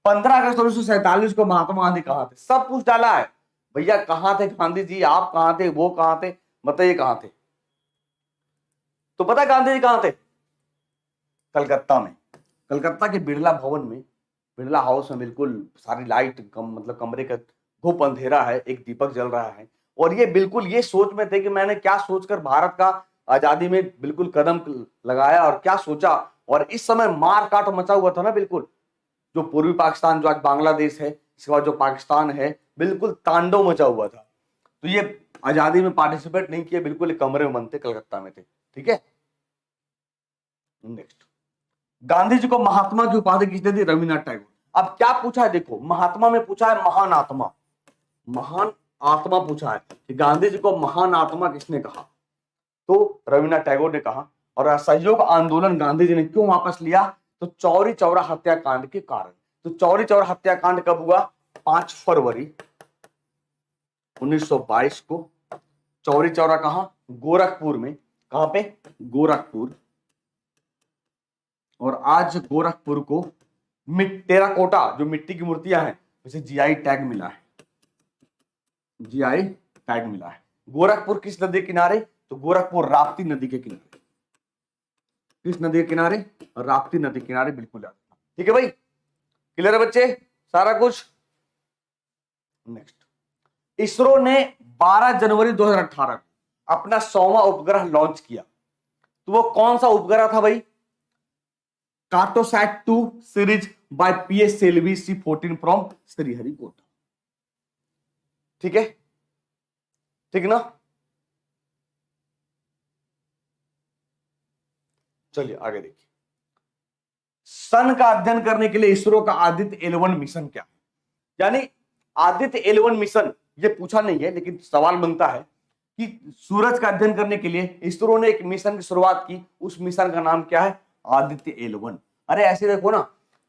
Speaker 1: 15 अगस्त 1947 को महात्मा गांधी कहां थे? सब पूछ डाला है भैया, कहां थे गांधी जी, आप कहां थे, वो कहां थे, बताइए कहां थे? तो पता गांधी जी कहां थे? कलकत्ता में, कलकत्ता के बिरला भवन में, बिरला हाउस में, बिल्कुल सारी लाइट मतलब कमरे का घुप अंधेरा है, एक दीपक जल रहा है, और ये बिल्कुल ये सोच में थे कि मैंने क्या सोचकर भारत का आजादी में बिल्कुल कदम लगाया और क्या सोचा। और इस समय मार काट मचा हुआ था ना, बिल्कुल जो पूर्वी पाकिस्तान, जो आज बांग्लादेश है, इसके बाद जो पाकिस्तान है, बिल्कुल तांडव मचा हुआ था। तो ये आजादी में पार्टिसिपेट नहीं किए, बिल्कुल एक कमरे में बंद थे, कलकत्ता में थे। ठीक है, नेक्स्ट, गांधी जी को महात्मा की उपाधि किसने दी? रविन्द्रनाथ टैगोर। अब क्या पूछा है देखो, महात्मा में पूछा है महान आत्मा, महान आत्मा पूछा है कि गांधी जी को महान आत्मा किसने कहा? तो रविन्द्रनाथ टैगोर ने कहा। और असहयोग आंदोलन गांधी जी ने क्यों वापस लिया? तो चौरी चौरा हत्याकांड के कारण। तो चौरी चौरा हत्याकांड कब हुआ? 5 फरवरी 1922 को। चौरी चौरा कहां? गोरखपुर में। कहां पे? गोरखपुर। और आज गोरखपुर को टेराकोटा जो मिट्टी की मूर्तियां हैं उसे जीआई टैग मिला है, जीआई टैग मिला है। गोरखपुर किस नदी के किनारे? तो गोरखपुर राप्ती नदी के किनारे। किस नदी के किनारे? राप्ती नदी के किनारे, बिल्कुल याद रखना। ठीक है भाई, क्लियर है बच्चे सारा कुछ? नेक्स्ट, इसरो ने 12 जनवरी 2018 को अपना 100वां उपग्रह लॉन्च किया। तो वो कौन सा उपग्रह था भाई? Cartosat 2 series by PSLV C14 from Sriharikota. ठीक है, ठीक ना। चलिए आगे देखिए, सन का अध्ययन करने के लिए इसरो का आदित्य L1 मिशन क्या है? यानी आदित्य L1 मिशन, ये पूछा नहीं है लेकिन सवाल बनता है कि सूरज का अध्ययन करने के लिए इसरो ने एक मिशन की शुरुआत की, उस मिशन का नाम क्या है? आदित्य L1। अरे ऐसे देखो ना,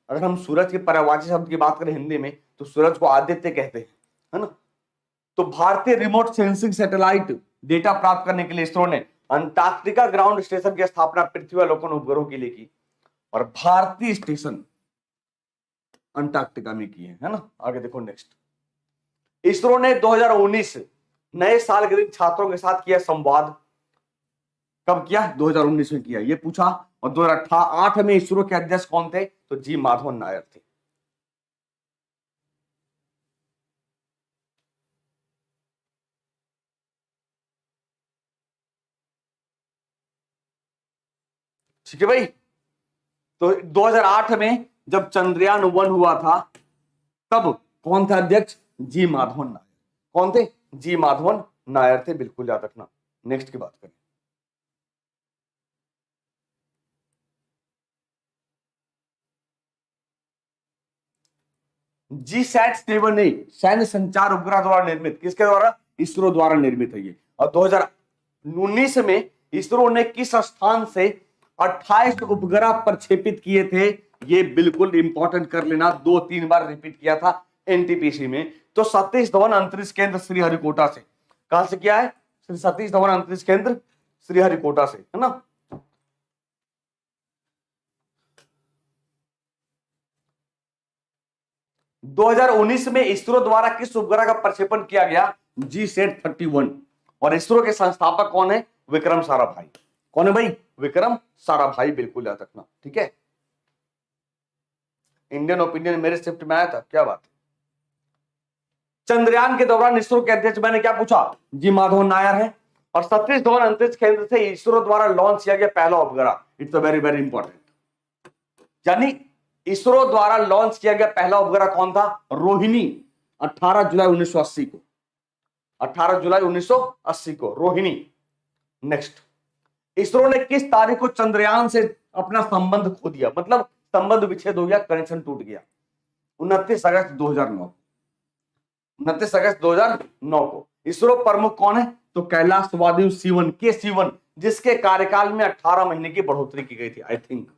Speaker 1: अगर हम सूरज के पर्यायवाची शब्द की बात करें हिंदी में तो सूरज को आदित्य कहते हैं, है ना। तो भारतीय रिमोट सेंसिंग सैटेलाइट डेटा प्राप्त करने के लिए इसरो ने अंटार्कटिका ग्राउंड स्टेशन की स्थापना पृथ्वी अवलोकन उपग्रहों के लिए की, और भारतीय स्टेशन अंटार्कटिका में किए, है ना। आगे देखो नेक्स्ट, इसरो ने 2019 नए साल के दिन छात्रों के साथ किया संवाद। कब किया? 2019 में किया, ये पूछा। और 2008 में इसरो के अध्यक्ष कौन थे? तो जी माधवन नायर थे। ठीक है भाई। तो 2008 में जब चंद्रयान 1 हुआ था, तब कौन था अध्यक्ष? जी माधवन नायर। कौन थे? जी माधवन नायर थे, बिल्कुल याद रखना। नेक्स्ट की बात करें। GSAT-7A सैन्य संचार उपग्रह द्वारा निर्मित, किसके द्वारा? इसरो द्वारा निर्मित है ये। और 2019 में इसरो ने किस स्थान से 28 उपग्रह प्रक्षेपित किए थे? ये बिल्कुल इंपॉर्टेंट कर लेना, 2-3 बार रिपीट किया था एनटीपीसी में। तो सतीश धवन अंतरिक्ष केंद्र श्रीहरिकोटा से। कहां से किया है? श्री सतीश धवन अंतरिक्ष केंद्र श्रीहरिकोटा से, है ना। दो 2019 में इसरो द्वारा किस उपग्रह का प्रक्षेपण किया गया? GSAT-31। और इसरो के संस्थापक कौन है? विक्रम साराभाई। कौन है भाई? विक्रम साराभाई, बिल्कुल याद रखना। ठीक है, इंडियन ओपिनियन मेरे शिफ्ट में आया था, क्या बात है। चंद्रयान के दौरान इसरो के अध्यक्ष मैंने क्या पूछा? जी माधवन नायर है। और सतीश धवन अंतरिक्ष केंद्र से इसरो द्वारा लॉन्च किया गया पहला उपग्रह, इट्स वेरी वेरी इंपॉर्टेंट। यानी इसरो द्वारा लॉन्च किया गया पहला उपग्रह कौन था? रोहिणी, 18 जुलाई 1980 को। 18 जुलाई 1980 को रोहिणी। नेक्स्ट, इसरो ने किस तारीख को चंद्रयान से अपना संबंध खो दिया? मतलब संबंध विच्छेद हो गया, कनेक्शन टूट गया। 29 अगस्त 2009। 29 अगस्त 2009 को। इसरो प्रमुख कौन है? तो कैलाश वादव सिवन, के सिवन, जिसके कार्यकाल में 18 महीने की बढ़ोतरी की गई थी। आई थिंक,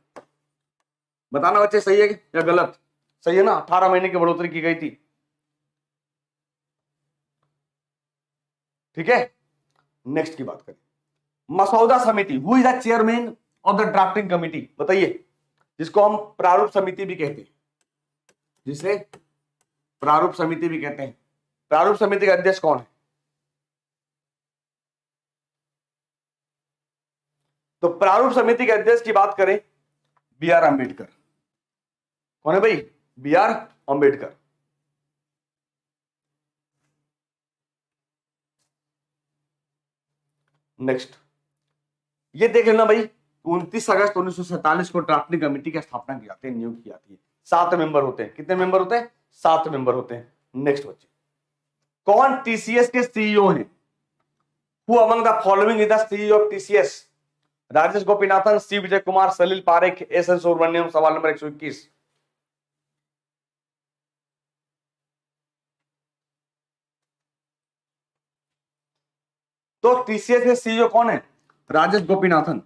Speaker 1: बताना बच्चे सही है या गलत? सही है ना, 18 महीने की बढ़ोतरी की गई थी। ठीक है, नेक्स्ट की बात करें। मसौदा समिति, who is the chairman of the drafting committee? बताइए, जिसको हम प्रारूप समिति भी कहते हैं, जिसे प्रारूप समिति भी कहते हैं। प्रारूप समिति का अध्यक्ष कौन है? तो प्रारूप समिति के अध्यक्ष की बात करें, B.R. अम्बेडकर। कौन है भाई? B.R. अम्बेडकर। नेक्स्ट, ये देख लेना भाई, 29 अगस्त 1947 को ड्राफ्टिंग कमेटी की स्थापना की जाती है, नियुक्त की जाती है। 7 मेंबर होते हैं। कितने मेंबर होते हैं? 7 मेंबर होते हैं। नेक्स्ट बच्चे, कौन टीसीएस के सीईओ हैं? Who among the following is the CEO of TCS? Rajesh Gopinathan, C Vijay Kumar, Salil Parekh, S N Subramaniam. सवाल नंबर 121। तो टीसीएस के सीईओ कौन है? राजेश गोपीनाथन।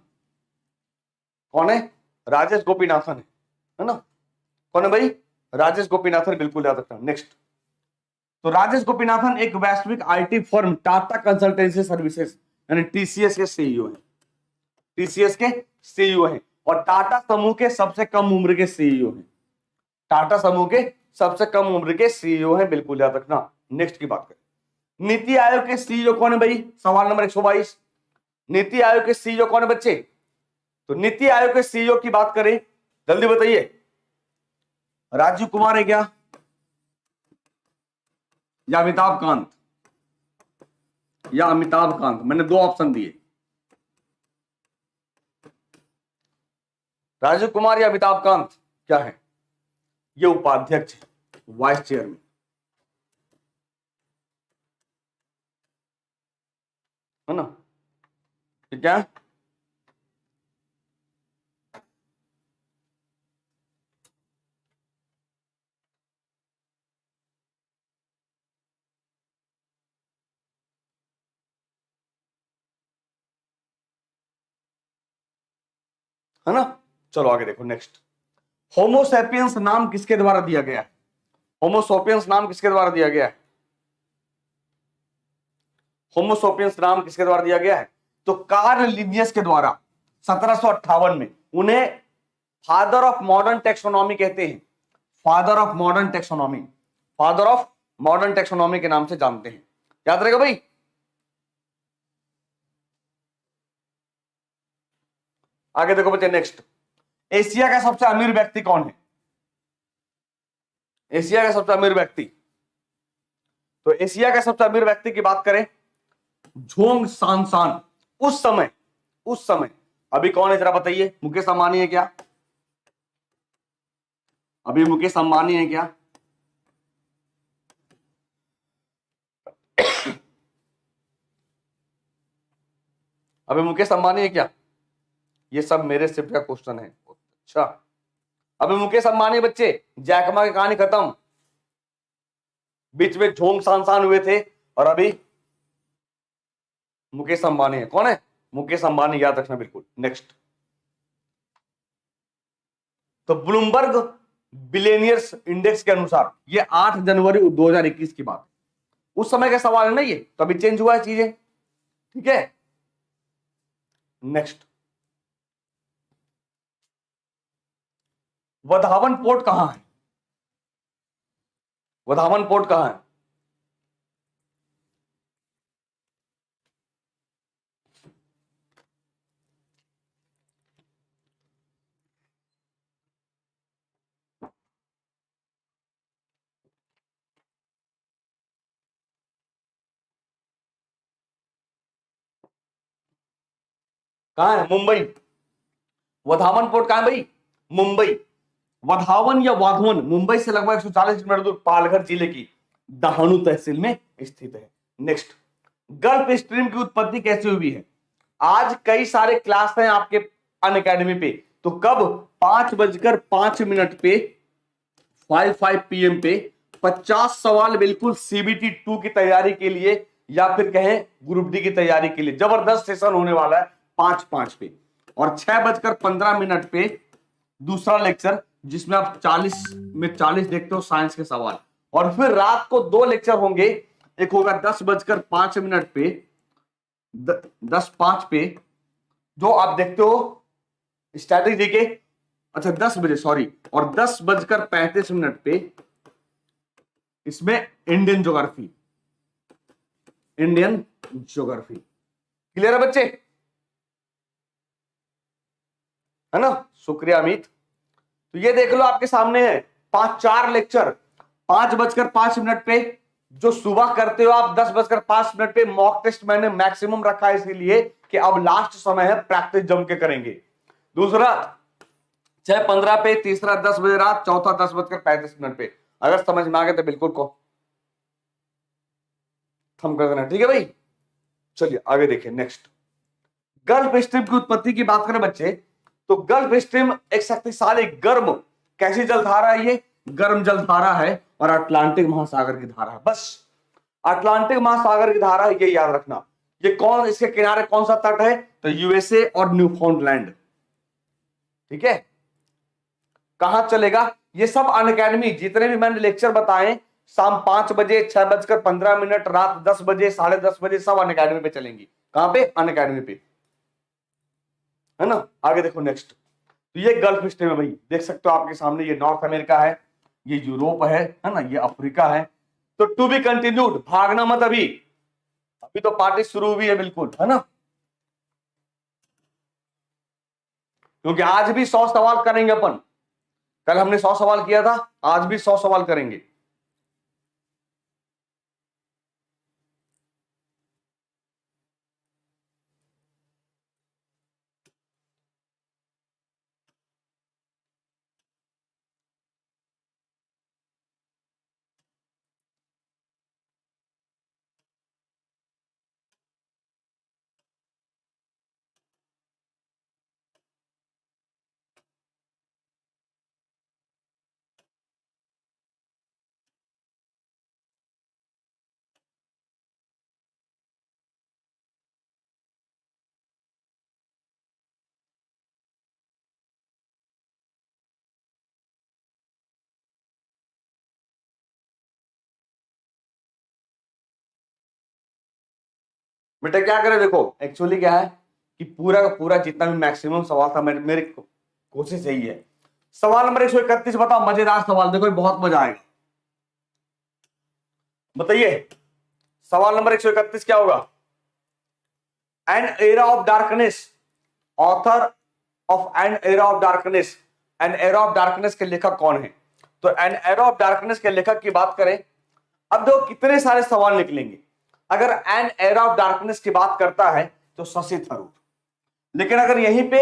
Speaker 1: कौन है? राजेश गोपीनाथन है ना। कौन है भाई? राजेश गोपीनाथन, बिल्कुल याद रखना। नेक्स्ट, तो राजेश गोपीनाथन एक वैश्विक IT firm Tata consultancy services यानी टीसीएस के सीईओ हैं। टीसीएस के सीईओ हैं और टाटा समूह के सबसे कम उम्र के सीईओ हैं। टाटा समूह के सबसे कम उम्र के सीईओ हैं, बिल्कुल याद रखना। नेक्स्ट की बात करें, नीति आयोग के सीईओ कौन है भाई? सवाल नंबर 122। नीति आयोग के सीईओ कौन है बच्चे? तो नीति आयोग के सीईओ की बात करें, जल्दी बताइए, राजीव कुमार है क्या या अमिताभ कांत? या अमिताभ कांत, मैंने 2 ऑप्शन दिए, राजीव कुमार या अमिताभ कांत, क्या है? ये उपाध्यक्ष है, वाइस चेयरमैन, है ना। ठीक है, है ना। चलो आगे देखो। नेक्स्ट, होमोसेपियंस नाम किसके द्वारा दिया गया है? होमोसेपियंस नाम किसके द्वारा दिया गया है? होमोसेपियंस नाम किसके द्वारा दिया गया है? तो कार्ल लिनियस के द्वारा 1758 में। उन्हें फादर ऑफ मॉडर्न टेक्सोनॉमी कहते हैं। Father of modern taxonomy, father of modern taxonomy के नाम से जानते हैं। याद रहेगा भाई। आगे देखो बच्चे, नेक्स्ट, एशिया का सबसे अमीर व्यक्ति कौन है? एशिया का सबसे अमीर व्यक्ति, तो एशिया का सबसे अमीर व्यक्ति की बात करें, झोंग सांसान। उस समय अभी कौन है जरा बताइए? मुकेश अंबानी है क्या? अभी मुकेश अंबानी है क्या? अभी मुकेश अंबानी है क्या? ये सब मेरे सिर्फ का क्वेश्चन है। अच्छा, अभी मुकेश अंबानी बच्चे, जैकमा की कहानी खत्म, बीच में झोंग सांसान हुए थे और अभी मुकेश अंबानी है। कौन है? मुकेश अंबानी, याद रखना बिल्कुल। नेक्स्ट, तो ब्लूमबर्ग बिलियनियर्स इंडेक्स के अनुसार, ये 8 जनवरी 2021 की बात है, उस समय का सवाल है ना ये, तो अभी चेंज हुआ है चीजें, ठीक है। नेक्स्ट, वधावन पोर्ट कहां है? वधावन पोर्ट कहां है? कहां है? मुंबई। वधावन पोर्ट कहां है भाई? मुंबई। वधावन या वाधवन मुंबई से लगभग 140 किलोमीटर दूर पालघर जिले की दहानू तहसील में स्थित है। नेक्स्ट, गल्फ स्ट्रीम की उत्पत्ति कैसे हुई है? आज कई सारे क्लास हैं आपके अनअकैडमी पे, तो कब? 5:05 पे 5 PM पे 50 सवाल बिल्कुल CBT 2 की तैयारी के लिए या फिर कहें ग्रुप डी की तैयारी के लिए जबरदस्त सेशन होने वाला है 5:05 पे। और 6:15 पे दूसरा लेक्चर, जिसमें आप 40 में 40 देखते हो साइंस के सवाल। और फिर रात को 2 लेक्चर होंगे, एक होगा 10:05 पे 10:05 पे, जो आप देखते हो स्टैटिक जीके, अच्छा 10 बजे सॉरी, और 10:35 पे इसमें इंडियन ज्योग्राफी। क्लियर है बच्चे? है ना? शुक्रिया अमित। तो ये देख लो आपके सामने है 4 लेक्चर। 5:05 पे जो सुबह करते हो आप, 10:05 पे मॉक टेस्ट मैंने मैक्सिमम रखा है इसीलिए कि अब लास्ट समय है, प्रैक्टिस जम के करेंगे। दूसरा 6:15 पे, तीसरा 10 बजे रात, चौथा 10:35 पे। अगर समझ में आ गया तो बिल्कुल को थम कर देना, ठीक है भाई। चलिए आगे देखिए। नेक्स्ट, गल्फ स्ट्रीम की उत्पत्ति की बात करें बच्चे, तो गल्फ स्ट्रीम एक शक्तिशाली गर्म कैसी जलधारा है? ये गर्म जलधारा है और अटलांटिक महासागर की धारा है। बस अटलांटिक महासागर की धारा, ये याद रखना। ये कौन, इसके किनारे कौन सा तट है? तो यूएसए और न्यूफाउंडलैंड, ठीक है। कहां चलेगा? ये सब अनअकैडमी जितने भी मैंने लेक्चर बताए, शाम 5 बजे, 6:15, रात 10 बजे, 10:30 बजे, सब अनअकैडमी पे चलेंगी। कहां पे? अनअकैडमी पे, है ना। आगे देखो। नेक्स्ट, तो ये गल्फ स्ट्रीम है भाई, देख सकते हो आपके सामने, ये नॉर्थ अमेरिका है, ये यूरोप है ना, ये अफ्रीका है। तो टू बी कंटिन्यूड, भागना मत अभी, अभी तो पार्टी शुरू हुई है बिल्कुल, है ना। क्योंकि आज भी 100 सवाल करेंगे अपन, कल हमने 100 सवाल किया था, आज भी 100 सवाल करेंगे। बेटा क्या करें, देखो एक्चुअली क्या है कि पूरा का पूरा जितना भी मैक्सिमम सवाल था, मेरी कोशिश यही है। सवाल नंबर 131 बताओ, मजेदार सवाल, देखो बहुत मजा आएगा। बताइए सवाल नंबर 131 क्या होगा? An era of darkness, author of an era of darkness, an era of darkness के लेखक कौन है? तो एन एरा ऑफ डार्कनेस के लेखक की बात करें, अब देखो कितने सारे सवाल निकलेंगे। अगर एन एरा ऑफ डार्कनेस की बात करता है तो शशि थरूर, लेकिन अगर यहीं पे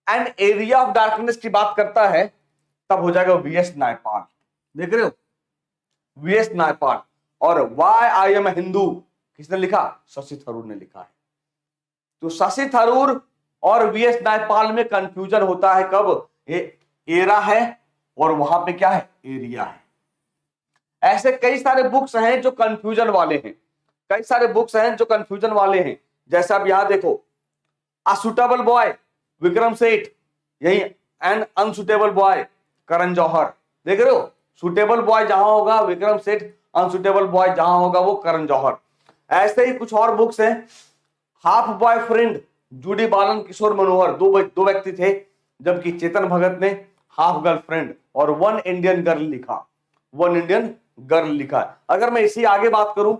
Speaker 1: एन एरिया ऑफ डार्कनेस की बात करता है तब हो जाएगा वीएस नायपाल। देख रहे हो, वीएस नायपाल। और वाई आई एम हिंदू किसने लिखा? शशि थरूर ने लिखा है। तो शशि थरूर और वीएस नायपाल में कंफ्यूजन होता है कब? ये एरा है और वहां पे क्या है? एरिया है। ऐसे कई सारे बुक्स हैं जो कंफ्यूजन वाले हैं, कई सारे बुक्स हैं जो कंफ्यूजन वाले हैं। जैसे आप यहां देखो, a suitable boy Vikram Seth, यही N unsuitable boy Karan Johar. देख रहे हो, सुटेबल बॉय जहां होगा विक्रम सेठ, अनसुटेबल बॉय जहां होगा वो करण जौहर। ऐसे ही कुछ और बुक्स हैं, हाफ बॉयफ्रेंड जूडी बालन किशोर मनोहर, दो व्यक्ति थे, जबकि चेतन भगत ने हाफ गर्लफ्रेंड और वन इंडियन गर्ल लिखा, वन इंडियन गर्ल लिखा। अगर मैं इसी आगे बात करूं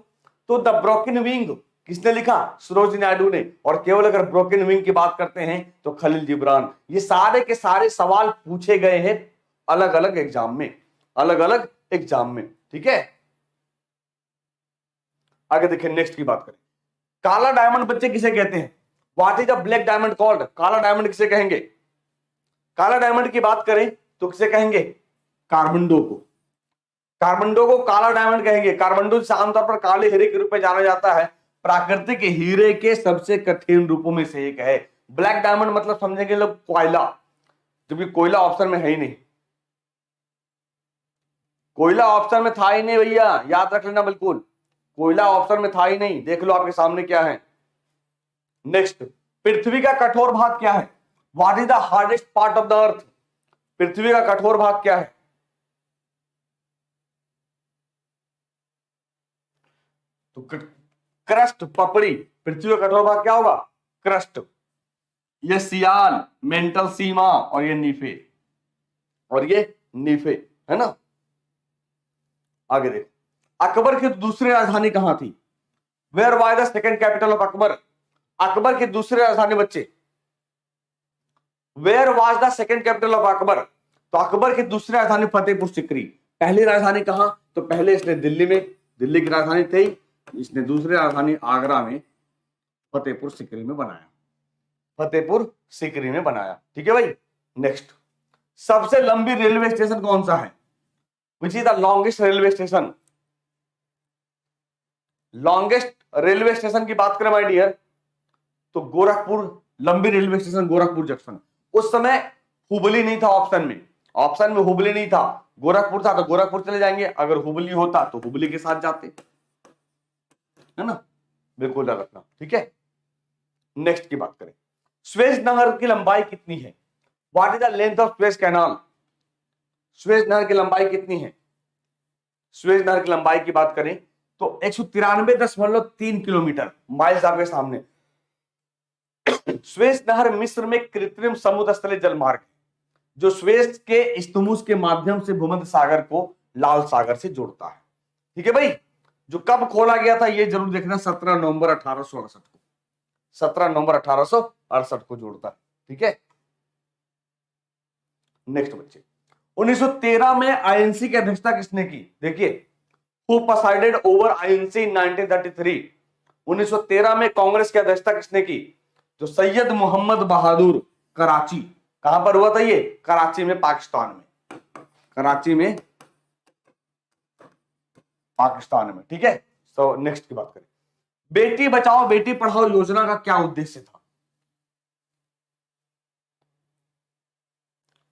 Speaker 1: तो द ब्रोकन विंग किसने लिखा? सरोजिनी नायडू ने। और केवल अगर ब्रोकन विंग की बात करते हैं तो खलील जिब्रान। ये सारे के सारे सवाल पूछे गए हैं अलग अलग एग्जाम में, अलग अलग एग्जाम में, ठीक है। आगे देखिए, नेक्स्ट की बात करें, काला डायमंड बच्चे किसे कहते हैं? What is a black diamond called? काला डायमंड किसे कहेंगे? काला डायमंड की बात करें तो किसे कहेंगे? कार्बनडो को। कार्बनडो को काला डायमंड कहेंगे। कार्बनडो से आमतौर पर काले हीरे के रूप में जाना जाता है, प्राकृतिक हीरे के सबसे कठिन रूपों में से एक है। ब्लैक डायमंड मतलब समझेंगे लोग कोयला, जबकि कोयला ऑप्शन में है ही नहीं, कोयला ऑप्शन में था ही नहीं भैया, याद रख लेना बिल्कुल, कोयला ऑप्शन में था ही नहीं। देख लो आपके सामने क्या है। नेक्स्ट, पृथ्वी का कठोर भाग क्या है? What is the hardest part of the earth? पृथ्वी का कठोर भाग क्या है? तो क्रस्ट, पपड़ी। पृथ्वी का कठोर भाग क्या होगा? क्रस्ट। ये सियाल, मेंटल सीमा, और ये नीफे, और ये नीफे, है ना। आगे देख, अकबर की दूसरी राजधानी कहां थी? Where was the second capital of Akbar? Akbar की दूसरी राजधानी बच्चे, where was the second capital of Akbar? तो अकबर की दूसरी राजधानी फतेहपुर सिकरी। पहली राजधानी कहां? तो पहले इसने दिल्ली में, दिल्ली की राजधानी थी, इसने दूसरी राजधानी आगरा में फतेहपुर सिकरी में बनाया, फतेहपुर सिकरी में बनाया, ठीक है भाई। नेक्स्ट, सबसे लंबी रेलवे स्टेशन कौन सा है? Which is the longest railway station? Longest railway station की बात करें माय डियर तो गोरखपुर, लंबी रेलवे स्टेशन गोरखपुर जंक्शन। उस समय हुबली नहीं था ऑप्शन में, ऑप्शन में हुबली नहीं था, गोरखपुर था तो गोरखपुर चले जाएंगे, अगर हुबली होता तो हुबली के साथ जाते, है ना, बिल्कुल याद रखना, ठीक है। नेक्स्ट की बात करें, स्वेज नहर की लंबाई कितनी है? What is the length of Suez canal? Suez नहर की लंबाई कितनी है? स्वेज नहर की लंबाई की बात करें तो 193.3 किलोमीटर, माइल्स आपके सामने। स्वेज नहर मिस्र में कृत्रिम समुद्र स्थलीय जलमार्ग, जो स्वेज के इस्तमुस के माध्यम से भूमध्य सागर को लाल सागर से जोड़ता है, ठीक है भाई। जो कब खोला गया था ये जरूर देखना, 17 नवंबर 1868 को, 17 नवंबर 1868 को जोड़ता है, ठीक है। नेक्स्ट बच्चे, 1913 में आईएनसी की अध्यक्षता किसने की? देखिए, हु प्रेसाइडेड ओवर आईएनसी इन 1933? 1913 में कांग्रेस की अध्यक्षता किसने की? तो सैयद मोहम्मद बहादुर। कराची, कहां पर हुआ था ये? कराची में, पाकिस्तान में, कराची में, पाकिस्तान में, ठीक है। सो नेक्स्ट की बात करें, बेटी बचाओ बेटी पढ़ाओ योजना का क्या उद्देश्य था?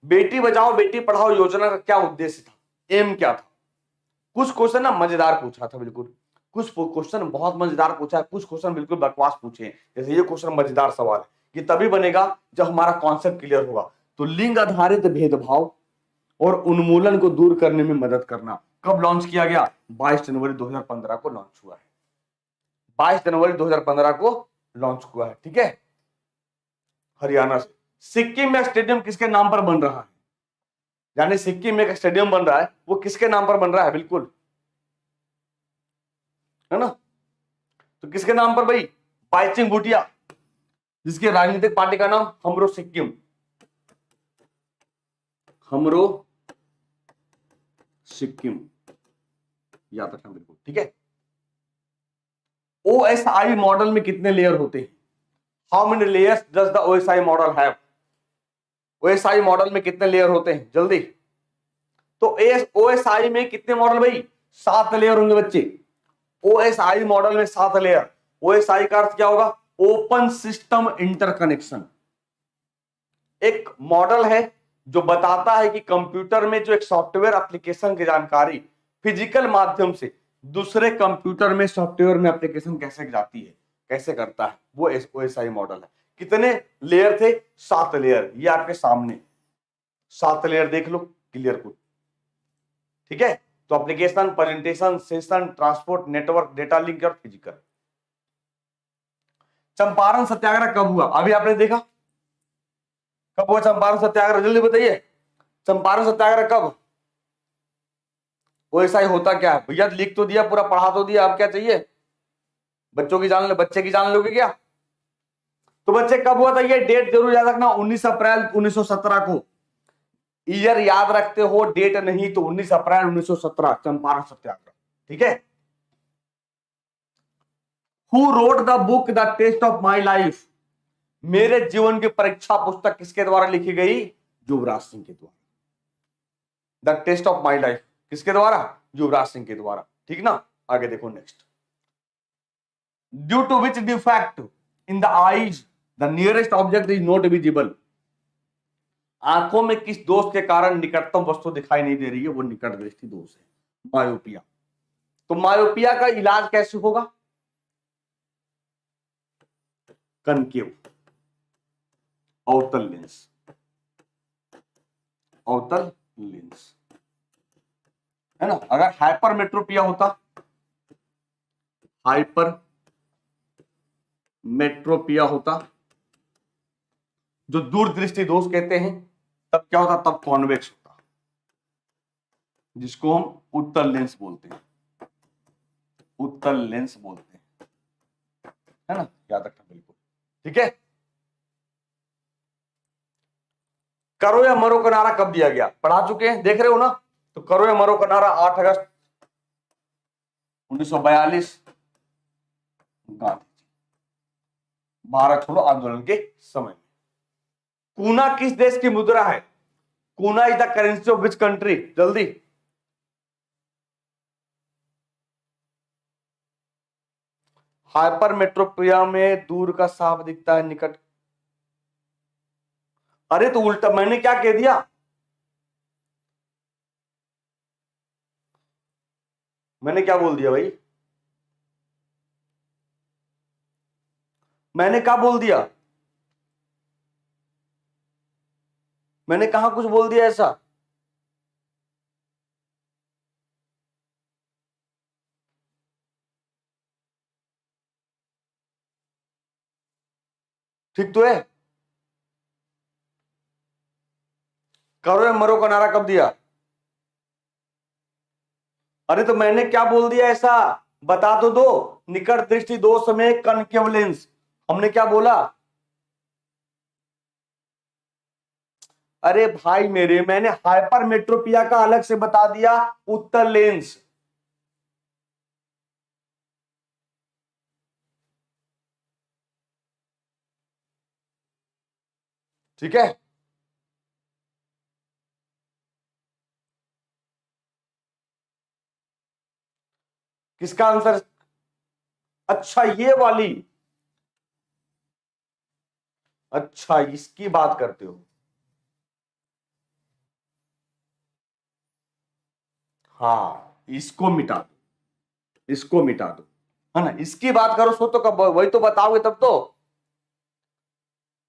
Speaker 1: बेटी बचाओ बेटी पढ़ाओ योजना का क्या उद्देश्य था, एम क्या था? कुछ क्वेश्चन ना मजेदार पूछा था, बिल्कुल कुछ क्वेश्चन बहुत मजेदार पूछा है, कुछ क्वेश्चन बिल्कुल बकवास पूछे हैं। जैसे ये क्वेश्चन मजेदार सवाल है, ये तभी बनेगा जब हमारा कॉन्सेप्ट क्लियर होगा। तो लिंग आधारित भेदभाव और उन्मूलन को दूर करने में मदद करना कब लॉन्च किया गया? 22 जनवरी 2015 को लॉन्च हुआ है, 22 जनवरी 2015 को लॉन्च हुआ है, ठीक है। हरियाणा से। सिक्किम में स्टेडियम किसके नाम पर बन रहा है? यानी सिक्किम में एक स्टेडियम बन रहा है, वो किसके नाम पर बन रहा है? बिल्कुल है ना। तो किसके नाम पर भाई? बाईचुंग भूटिया, जिसके राजनीतिक पार्टी का नाम हमरो सिक्किम, हमरो सिक्किम, याद रखना बिल्कुल, ठीक है। ओएसआई मॉडल में कितने लेयर होते हैं? How many layers does the OSI model have? OSI model में कितने लेयर होते हैं जल्दी? तो ओएसआई में कितने मॉडल भाई? 7 लेयर होंगे बच्चे। ओएसआई मॉडल में 7 लेयर। ओएसआई का अर्थ क्या होगा? Open system interconnection. एक मॉडल है जो बताता है कि कंप्यूटर में जो एक सॉफ्टवेयर एप्लीकेशन की जानकारी फिजिकल माध्यम से दूसरे कंप्यूटर में सॉफ्टवेयर में एप्लीकेशन कैसे जाती है, कैसे करता है, वो ओएसआई मॉडल है। कितने लेयर थे? 7 लेयर। ये आपके सामने 7 लेयर देख लो, क्लियर को, ठीक है। तो application, presentation, session, transport, network, data link और फिजिकल। चंपारण सत्याग्रह कब हुआ? अभी आपने देखा कब हुआ चंपारण सत्याग्रह? जल्दी बताइए, चंपारण सत्याग्रह कब? ओएसआई होता क्या है भैया? लिख तो दिया, पूरा पढ़ा तो दिया, अब क्या चाहिए? बच्चों की जान लो, बच्चे की जान लोगे क्या? तो बच्चे कब हुआ था? ये डेट जरूर याद रखना, 19 अप्रैल 1917 को। ईयर याद रखते हो, डेट नहीं, तो 19 अप्रैल 1917 चंपारण सत्याग्रह, ठीक है। Who wrote the book the test of my life? मेरे जीवन की परीक्षा पुस्तक किसके द्वारा लिखी गई? युवराज सिंह के द्वारा। The test of my life किसके द्वारा? युवराज सिंह के द्वारा, ठीक ना। आगे देखो next. Due to which defect in the eyes the nearest object is not visible? आंखों में किस दोष के कारण निकटतम वस्तु दिखाई नहीं दे रही है? वो निकट दृष्टि दोष है, मायोपिया। तो मायोपिया का इलाज कैसे होगा? कनकेव, अवतल लेंस, अवतल लेंस, है ना। अगर हाइपरमेट्रोपिया होता, हाइपरमेट्रोपिया होता, जो दूरदृष्टि दोष कहते हैं, तब क्या होता? तब कॉन्वेक्स होता, जिसको हम उत्तल लेंस बोलते हैं, उत्तल लेंस बोलते हैं, है ना। याद रखना बिल्कुल, ठीक है। करो या मरो का नारा कब दिया गया? पढ़ा चुके हैं, देख रहे हो ना। तो करो या मरो का नारा 8 अगस्त 1942, गांधी जी, भारत छोड़ो आंदोलन के समय में। कूना किस देश की मुद्रा है? कूना is the currency of which country? जल्दी। हाइपरमेट्रोपिया में दूर का सांप दिखता है, निकट। अरे तो उल्टा मैंने क्या कह दिया? मैंने क्या बोल दिया भाई? मैंने क्या बोल दिया? मैंने कहा कुछ बोल दिया ऐसा? ठीक तो है। करो या मरो का नारा कब दिया? अरे तो मैंने क्या बोल दिया ऐसा? बता तो दो। निकट दृष्टि दोष में कनकेव लेंस, हमने क्या बोला? अरे भाई मेरे, मैंने हाइपरमेट्रोपिया का अलग से बता दिया, उत्तल लेंस। ठीक है। किसका आंसर? अच्छा ये वाली, अच्छा इसकी बात करते हो। हाँ इसको मिटा दो, इसको मिटा दो, है ना। इसकी बात करो सो तो कब वही तो बताओगे तब तो।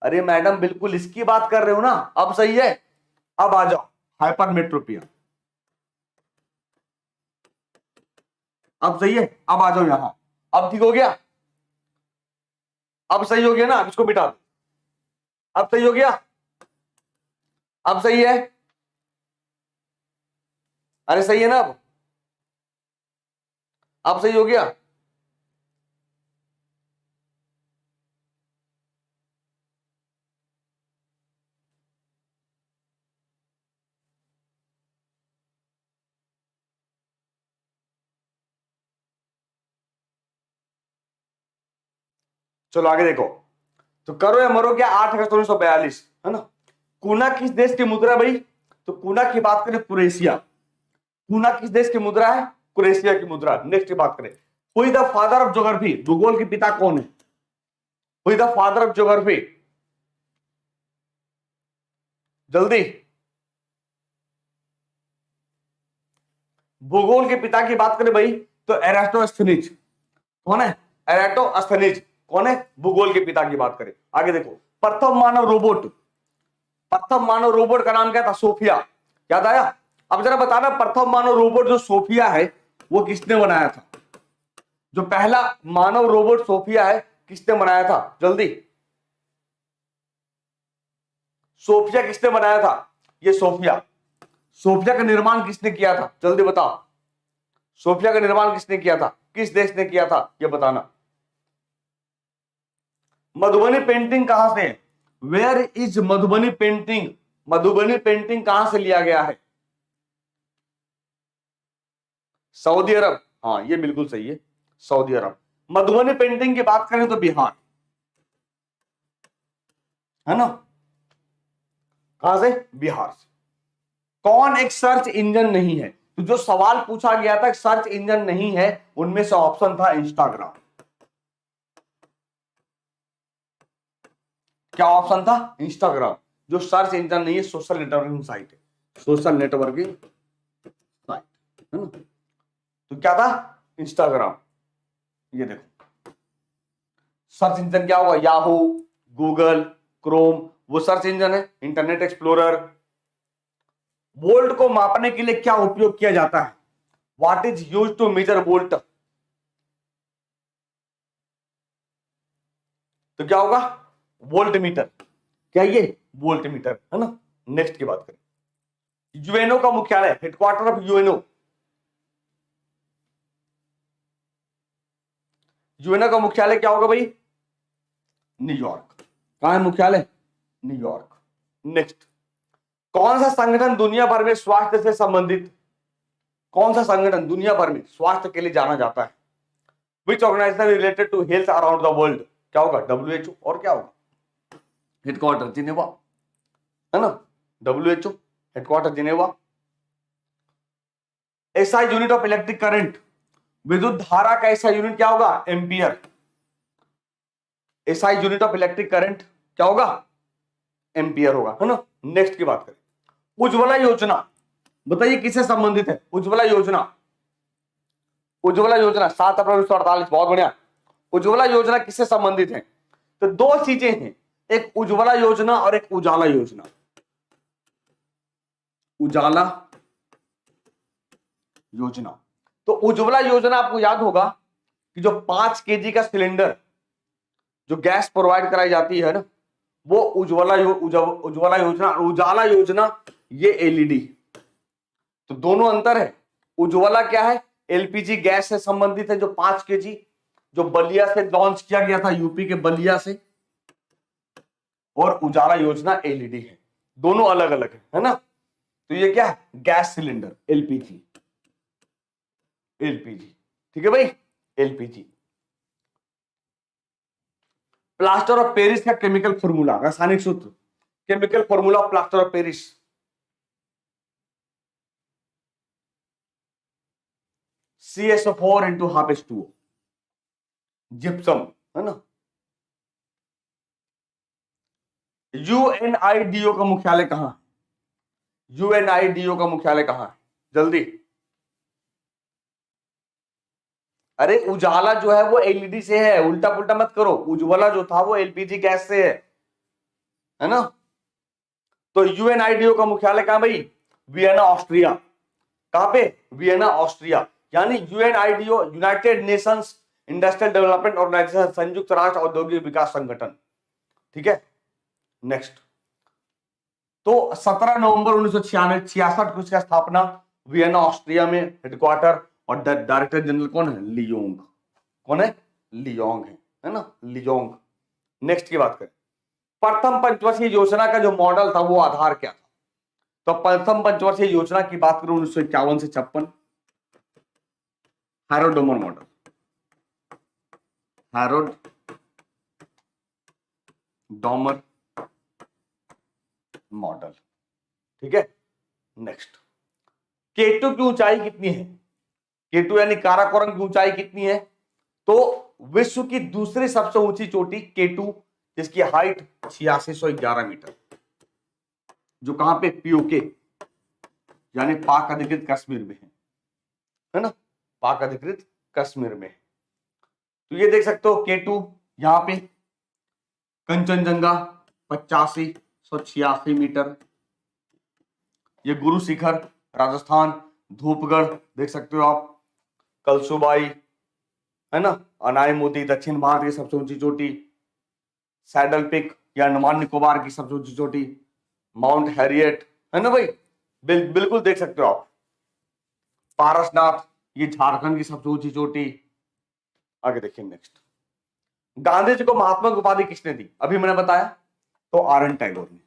Speaker 1: अरे मैडम बिल्कुल इसकी बात कर रहे हो ना, अब सही है। अब आ जाओ हाइपरमेट्रोपिया, अब सही है। अब आ जाओ यहां, अब ठीक हो गया, अब सही हो गया ना। अब इसको मिटा दो, अब सही हो गया, अब सही है। अरे सही है ना, अब सही हो गया। चलो आगे देखो, तो करो या मरो क्या 8 अगस्त 1942, है ना। कूना किस देश की मुद्रा भाई, तो कूना की बात करें क्रोएशिया, कूना किस देश की मुद्रा है, क्रोएशिया की मुद्रा। नेक्स्ट की बात करें, who is the father of geography, भूगोल के पिता कौन है, who is the father of geography, जल्दी। भूगोल के पिता की बात करें भाई तो एरास्टोस्थेनीज, कौन है, एरास्टोस्थेनीज कौन है, भूगोल के पिता की बात करें। आगे देखो, प्रथम मानव रोबोट, प्रथम मानव रोबोट का नाम क्या था, सोफिया, याद आया। अब जरा बताना, प्रथम मानव रोबोट जो सोफिया है वो किसने बनाया था, जो पहला मानव रोबोट सोफिया है किसने बनाया था, जल्दी। सोफिया किसने बनाया था, ये सोफिया, सोफिया का निर्माण किसने किया था, जल्दी बताओ। सोफिया का निर्माण किसने किया था, किस देश ने किया था, ये बताना। मधुबनी पेंटिंग कहां से, where is Madhubani painting, Madhubani painting कहां से लिया गया है, सऊदी अरब, हाँ ये बिल्कुल सही है, सऊदी अरब। मधुबनी पेंटिंग की बात करें तो बिहार, है ना, कहां से, बिहार से। कौन एक सर्च इंजन नहीं है, तो जो सवाल पूछा गया था सर्च इंजन नहीं है, उनमें से ऑप्शन था इंस्टाग्राम। क्या ऑप्शन था, इंस्टाग्राम। जो सर्च इंजन नहीं है, सोशल नेटवर्किंग साइट है, सोशल नेटवर्किंग साइट, है ना। तो क्या था, इंस्टाग्राम। ये देखो, सर्च इंजन क्या होगा, याहू, गूगल, क्रोम, वो सर्च इंजन है, इंटरनेट एक्सप्लोरर। वोल्ट को मापने के लिए क्या उपयोग किया जाता है, what is use to measure volt, तो क्या होगा, वोल्ट मीटर, क्या ये वोल्ट मीटर, है ना। नेक्स्ट की बात करें, यूएनओ का मुख्यालय, हेडक्वार्टर ऑफ यूएनओ, यूएनओ का मुख्यालय क्या होगा भाई, न्यूयॉर्क। कहां है मुख्यालय, न्यूयॉर्क। नेक्स्ट, कौन सा संगठन दुनिया भर में स्वास्थ्य से संबंधित, कौन सा संगठन दुनिया भर में स्वास्थ्य के लिए जाना जाता है, which organization related to health around the world, क्या होगा, WHO, और क्या होगा, हेडक्वार्टर जिनेवा, है ना, WHO headquarter Geneva. SI unit of electric current, विद्युत धारा का ऐसा यूनिट क्या होगा, ampere. SI unit of electric current क्या होगा, एम्पियर होगा, है ना। नेक्स्ट की बात करें, उज्ज्वला योजना, बताइए किससे संबंधित है, उज्ज्वला योजना, उज्ज्वला योजना 7 अप्रैल 1948, बहुत बढ़िया। उज्ज्वला योजना किससे संबंधित है, तो दो चीजें हैं, एक उज्ज्वला योजना और एक उजाला योजना। उजाला योजना, तो उज्ज्वला योजना आपको याद होगा कि जो 5 केजी का सिलेंडर जो गैस प्रोवाइड कराई जाती है ना, वो उज्ज्वला योजना, उजाला योजना ये एलईडी। तो दोनों अंतर है, उज्ज्वला क्या है, एलपीजी गैस से संबंधित है, जो 5 केजी जो बलिया से लॉन्च किया गया था, यूपी के बलिया से, और उजाला योजना एलईडी है, दोनों अलग अलग है ना। तो ये क्या है, गैस सिलेंडर, एलपीजी, एलपीजी, ठीक है भाई, एलपीजी। प्लास्टर ऑफ पेरिस का केमिकल फॉर्मूला, रासायनिक सूत्र, chemical formula of plaster of Paris, CSO4 into half H2O, gypsum, है ना। UNIDO का मुख्यालय कहां है, UNIDO का मुख्यालय कहां है, जल्दी। अरे उजाला जो है वो एलईडी से है, उल्टा पुल्टा मत करो, उज्ज्वला जो था वो एलपीजी गैस से है ना। तो UNIDO का मुख्यालय कहां भाई, वियना ऑस्ट्रिया, कहां पे, वियना ऑस्ट्रिया। यानी UNIDO United Nations Industrial Development Organization, संयुक्त राष्ट्र औद्योगिक विकास संगठन, ठीक है। नेक्स्ट, तो 17 नवंबर 1966 को इसका स्थापना वियना ऑस्ट्रिया में, हेडक्वार्टर, और डायरेक्टर जनरल कौन है, लियोंग, कौन है, लियोंग है ना, लियोंग। नेक्स्ट की बात करें, प्रथम पंचवर्षीय योजना का जो मॉडल था वो आधार क्या था, तो प्रथम पंचवर्षीय योजना की बात करूं 1951 से 56, Harold Domar model, Harold Domar model. ठीक है, नेक्स्ट, K2 की ऊंचाई कितनी है? K2 यानी काराकोरम की ऊंचाई कितनी है? तो विश्व की दूसरी सबसे ऊंची चोटी K2, जिसकी हाइट 8611 मीटर, जो कहां पे, पीओके यानी पाक अधिकृत कश्मीर में है ना, पाक अधिकृत कश्मीर में। तो ये देख सकते हो K2 यहां पे, कंचनजंगा 8586 मीटर, ये गुरु शिखर राजस्थान, धूपगढ़ देख सकते हो आप, कलसुबाई है ना, अनाई मोदी दक्षिण भारत की सबसे ऊंची चोटी, सैडल पिक या अंडमान निकोबार की सबसे ऊंची चोटी, माउंट हैरियट है ना भाई, बिल्कुल देख सकते हो आप, पारसनाथ ये झारखंड की सबसे ऊंची चोटी। आगे देखिए नेक्स्ट, गांधी जी को महात्मा की उपाधि किसने दी? अभी मैंने बताया, तो आर एन टैगोर ने,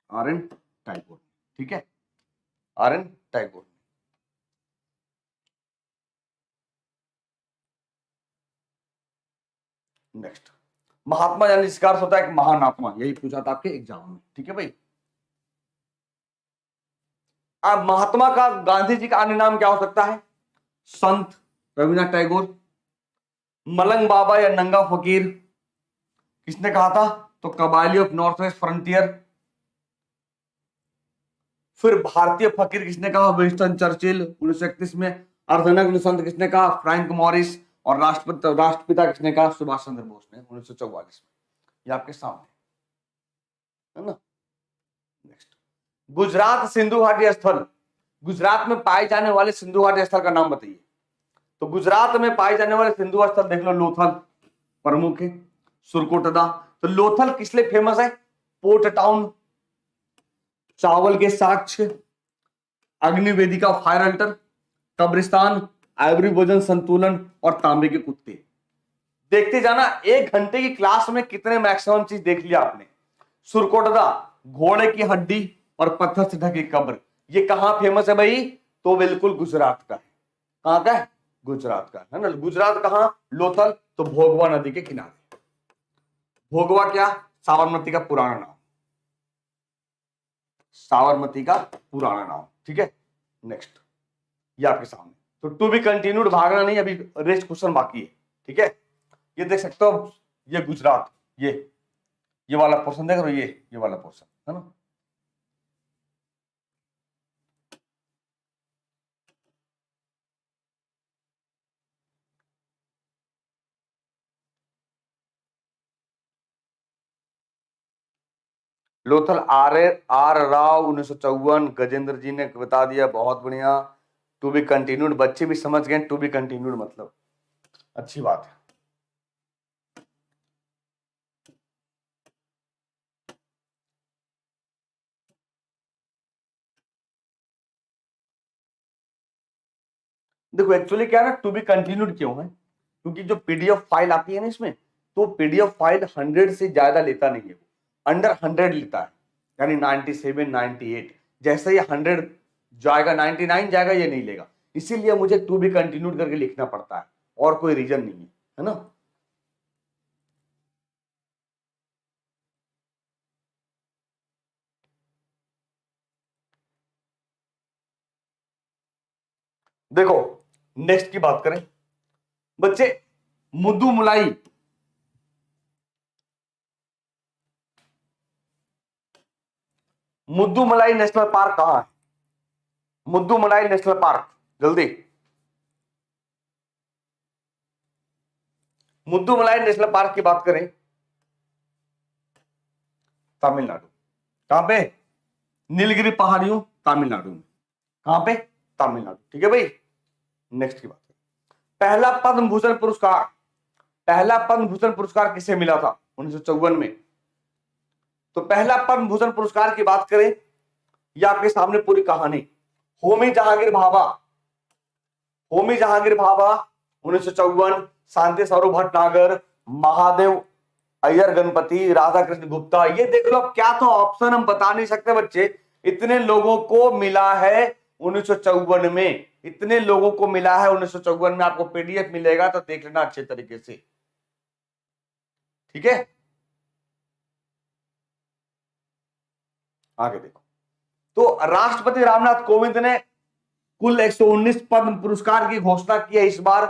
Speaker 1: आर एन टैगोर, ठीक है, आर एन टैगोर। नेक्स्ट, महात्मा यानी इसका अर्थ होता है एक महान आत्मा, यही पूछा था आपके एग्जाम में। ठीक है भाई, अब महात्मा का, गांधी जी का अन्य नाम क्या हो सकता है? संत रविन्द्रनाथ टैगोर, मलंग बाबा या नंगा फकीर किसने कहा था? तो कबायली ऑफ नॉर्थ वेस्ट फ्रंटियर। फिर भारतीय फकीर किसने कहा? विंस्टन चर्चिल 1931 में। अर्धनग्न संत किसने कहा? Frank Morris. और राष्ट्रपिता किसने कहा? सुभाष चंद्र बोस ने 1944 में। ये आपके सामने है ना। नेक्स्ट, गुजरात सिंधु घाटी स्थल, गुजरात में पाए जाने वाले सिंधु घाटी स्थल का नाम बताइए। तो गुजरात में पाए जाने वाले सिंधु स्थल देख लो, लोथल प्रमुख है, सुरकोटदा। तो लोथल किस लिए फेमस है? पोर्ट टाउन, चावल के साक्ष्य, अग्निवेदिका फायर अल्टर, कब्रिस्तान, आइवरी भोजन संतुलन और तांबे के कुत्ते। देखते जाना, 1 घंटे की क्लास में कितने मैक्सिमम चीज देख लिया आपने। सुरकोटदा घोड़े की हड्डी और पत्थर से ढकी कब्र, ये कहां फेमस है भाई? तो बिल्कुल गुजरात का है। कहां का है? गुजरात का है ना। गुजरात कहां? लोथल। तो भोगवा नदी के किनारे। भोगवा क्या? साबरमती का पुराना नाम, साबरमती का पुराना नाम। ठीक है, नेक्स्ट, ये आपके सामने। तो टू बी कंटिन्यूड, भागना नहीं, अभी रेस्ट क्वेश्चन बाकी है। ठीक है, ये देख सकते हो, ये गुजरात, ये वाला पोर्शन देख रहे हो, ये वाला पोर्शन है ना। लोथल आर राव 1954, गजेंद्र जी ने बता दिया, बहुत बढ़िया। टू बी कंटिन्यूड, बच्चे भी समझ गए टू बी कंटिन्यूड मतलब, अच्छी बात है। देखो एक्चुअली क्या है ना, टू बी कंटिन्यूड क्यों है? क्योंकि जो पीडीएफ फाइल आती है ना इसमें, तो पीडीएफ फाइल 100 से ज्यादा लेता नहीं है, अंडर 100 लेता है, यानी 97 98। जैसे ये 100 जाएगा 99 जाएगा, ये नहीं लेगा। इसीलिए मुझे टू बी कंटिन्यूड करके लिखना पड़ता है, और कोई रीजन नहीं है ना। देखो नेक्स्ट की बात करें बच्चे, मुद्दुमलाई, मुद्दुमलाई नेशनल पार्क कहां है? मुद्दुमलाई नेशनल पार्क, जल्दी। मुद्दुमलाई नेशनल पार्क की बात करें, तमिलनाडु। कहां पे? नीलगिरी पहाड़ियों, तमिलनाडु में। कहां पे? तमिलनाडु। ठीक है भाई, नेक्स्ट की बात करें, पहला पद्म भूषण पुरस्कार, पहला पद्म भूषण पुरस्कार किसे मिला था 1954 में? तो पहला पद्म भूषण पुरस्कार की बात करें, ये आपके सामने पूरी कहानी, होमी जहांगीर भाभा, होमी जहांगीर भाभा 1954, शांति स्वरूप भटनागर, महादेव अय्यर गणपति, राधा कृष्ण गुप्ता। ये देख लो, अब क्या तो ऑप्शन हम बता नहीं सकते बच्चे, इतने लोगों को मिला है 1954 में, इतने लोगों को मिला है 1954 में। आपको पीडीएफ मिलेगा तो देख लेना अच्छे तरीके से। ठीक है, आगे देखो। तो राष्ट्रपति रामनाथ कोविंद ने कुल 119 पद्म पुरस्कार की घोषणा की है इस बार,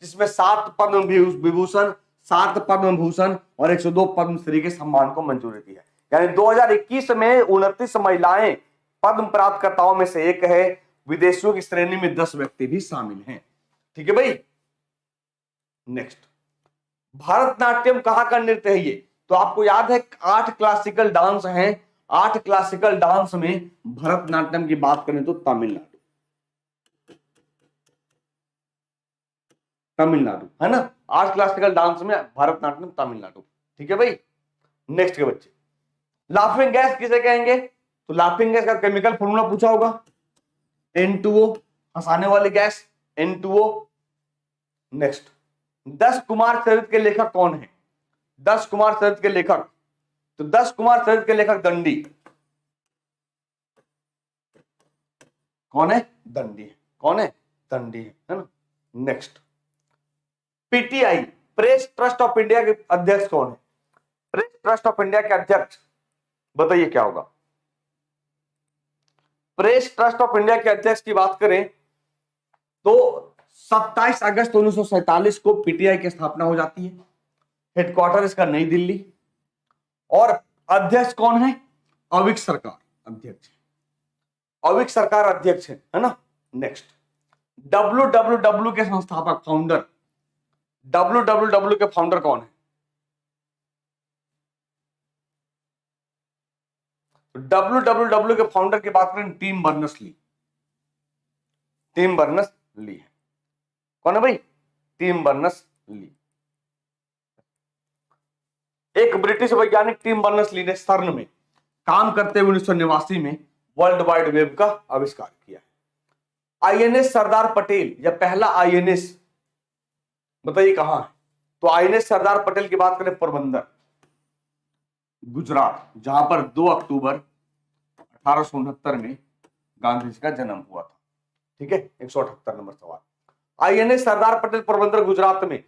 Speaker 1: जिसमें 7 पद्म विभूषण, 7 पद्म भूषण और 102 पद्मश्री के सम्मान को मंजूरी दी है। यानी 2021 में 29 महिलाएं पद्म प्राप्तकर्ताओं में से एक है। विदेशियों की श्रेणी में 10 व्यक्ति भी शामिल हैं। ठीक है भाई। नेक्स्ट, भारतनाट्यम कहां का नृत्य है ये? तो आपको याद है 8 क्लासिकल डांस हैं। 8 क्लासिकल डांस में भरतनाट्यम की बात करें तो तमिलनाडु, तमिलनाडु है ना। 8 क्लासिकल डांस में भरतनाट्यम तमिलनाडु। ठीक है भाई। नेक्स्ट के बच्चे, लाफिंग गैस किसे कहेंगे? तो लाफिंग गैस का केमिकल फॉर्मूला पूछा होगा, N2O, हंसाने वाली गैस N2O। नेक्स्ट, 10 कुमार चरित्र के लेखक कौन है? 10 कुमार चरित्र के लेखक, तो 10 कुमार चरित्र के लेखक दंडी। कौन है? दंडी है। कौन है? दंडी है ना। Next, PTI, press trust of India के अध्यक्ष कौन है? प्रेस ट्रस्ट ऑफ इंडिया के अध्यक्ष बताइए क्या होगा? प्रेस ट्रस्ट ऑफ इंडिया के अध्यक्ष की बात करें तो 27 अगस्त 1947 को पीटीआई की स्थापना हो जाती है। हेडक्वार्टर इसका नई दिल्ली, और अध्यक्ष कौन है? अविक सरकार अध्यक्ष, अविक सरकार अध्यक्ष है ना। नेक्स्ट, डब्ल्यूडब्ल्यूडब्ल्यू के संस्थापक, फाउंडर, डब्ल्यूडब्ल्यूडब्ल्यू के फाउंडर कौन है? डब्ल्यूडब्ल्यूडब्ल्यू के फाउंडर की बात करें, टिम बर्नर्स-ली, टिम बर्नर्स-ली है। कौन है भाई? Tim Berners-Lee. एक ब्रिटिश वैज्ञानिक टिम बर्नर्स-ली ने सर्न में काम करते हुए 1989 में वर्ल्ड वाइड वेब का आविष्कार किया है। आईएनएस सरदार पटेल, या पहला आईएनएस, बताइए कहां है? तो आईएनएस सरदार पटेल की बात करें, पोरबंदर, गुजरात, जहां पर 2 अक्टूबर 1869 में गांधी जी का जन्म हुआ था। ठीक है, 178 नंबर सवाल। आईएनएस सरदार पटेल पोरबंदर गुजरात में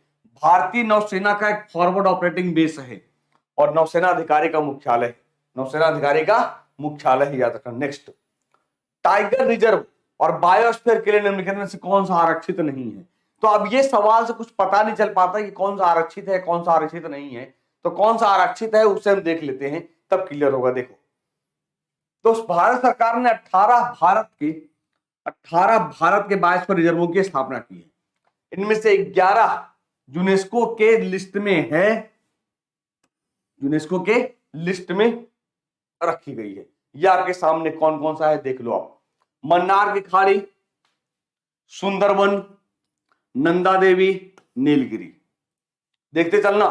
Speaker 1: भारतीय नौसेना का एक फॉरवर्ड ऑपरेटिंग बेस है और नौसेना अधिकारी का मुख्यालय है। नौसेना अधिकारी का मुख्यालय है, याद रखना। नेक्स्ट, टाइगर रिजर्व और बायोस्फीयर के लिए निम्नलिखित में से कौन सा आरक्षित नहीं है? तो अब ये सवाल से कुछ पता नहीं चल पाता कि कौन सा आरक्षित है, कौन सा आरक्षित नहीं है। तो कौन सा आरक्षित है उसे हम देख लेते हैं, तब क्लियर होगा। देखो, तो भारत सरकार ने 18 भारत के बायोस्फीयर रिजर्वों की स्थापना की है। इनमें से 11 यूनेस्को के लिस्ट में है, यूनेस्को के लिस्ट में रखी गई है। यह आपके सामने कौन कौन सा है देख लो आप। मन्नार की खाड़ी, सुंदरवन, नंदा देवी, नीलगिरी, देखते चलना।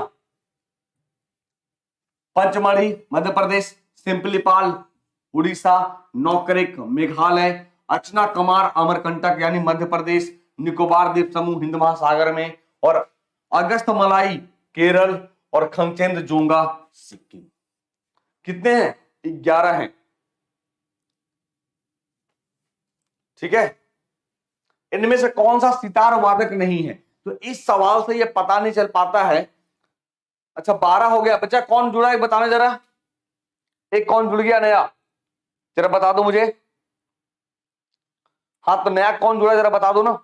Speaker 1: पंचमढ़ी मध्य प्रदेश, सिंपलीपाल उड़ीसा, नौकरेक मेघालय, अचना कमार अमरकंटक यानी मध्य प्रदेश, निकोबार द्वीप समूह हिंद महासागर में, और अगस्त मलाई केरल, और खमचेंद जोंगा सिक्किम। कितने हैं? 11 हैं। ठीक है, इनमें से कौन सा सितार वादक नहीं है? तो इस सवाल से यह पता नहीं चल पाता है। अच्छा, 12 हो गया। बच्चा कौन जुड़ा है बताना जरा, एक कौन जुड़ गया नया, जरा बता दो मुझे। हाँ, तो नया कौन जुड़ा है जरा बता दो ना,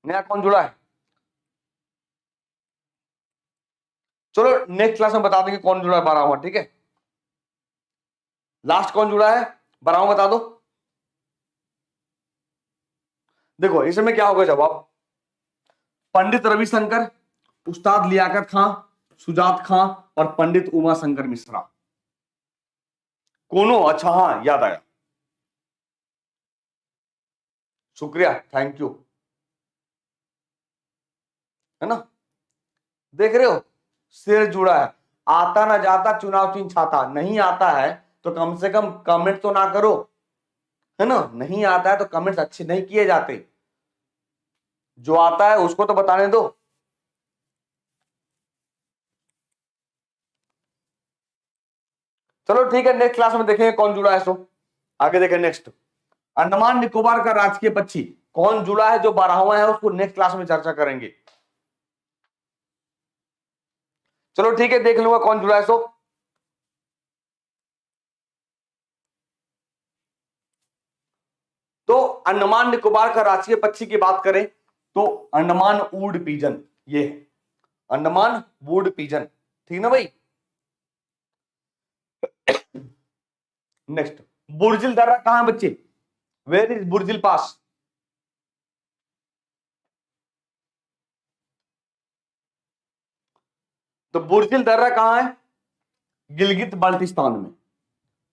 Speaker 1: नया कौन जुड़ा है? चलो नेक्स्ट क्लास में बता देंगे कौन जुड़ा है 12वां। ठीक है, लास्ट कौन जुड़ा है 12वां बता दो। देखो इसमें क्या होगा जवाब, पंडित रविशंकर, उस्ताद लियाकत खां, सुजात खां, और पंडित उमा शंकर मिश्रा। कोनो, अच्छा हाँ याद आया, शुक्रिया, थैंक यू, है ना। देख रहे हो, सिर जुड़ा है। आता ना जाता चुनाव चिन्ह छाता, नहीं आता है तो कम से कम कमेंट तो ना करो, है ना। नहीं आता है तो कमेंट्स अच्छे नहीं किए जाते, जो आता है उसको तो बताने दो। चलो ठीक है, नेक्स्ट क्लास में देखेंगे कौन जुड़ा है। सो आगे देखें नेक्स्ट, अंडमान निकोबार का राजकीय पक्षी कौन जुड़ा है जो 12वां है, उसको नेक्स्ट क्लास में चर्चा करेंगे। चलो ठीक है, देख लूंगा कौन जुड़ा है। सो तो अंडमान निकोबार का राष्ट्रीय पक्षी की बात करें तो अंडमान वुड पिजन, ये है अंडमान वुड पिजन, ठीक ना भाई। नेक्स्ट, बुर्जिल दर्रा कहां है बच्चे? वेयर इज बुर्जिल पास? तो बुर्जिल दर्रा कहां है? गिलगित बाल्टिस्तान में।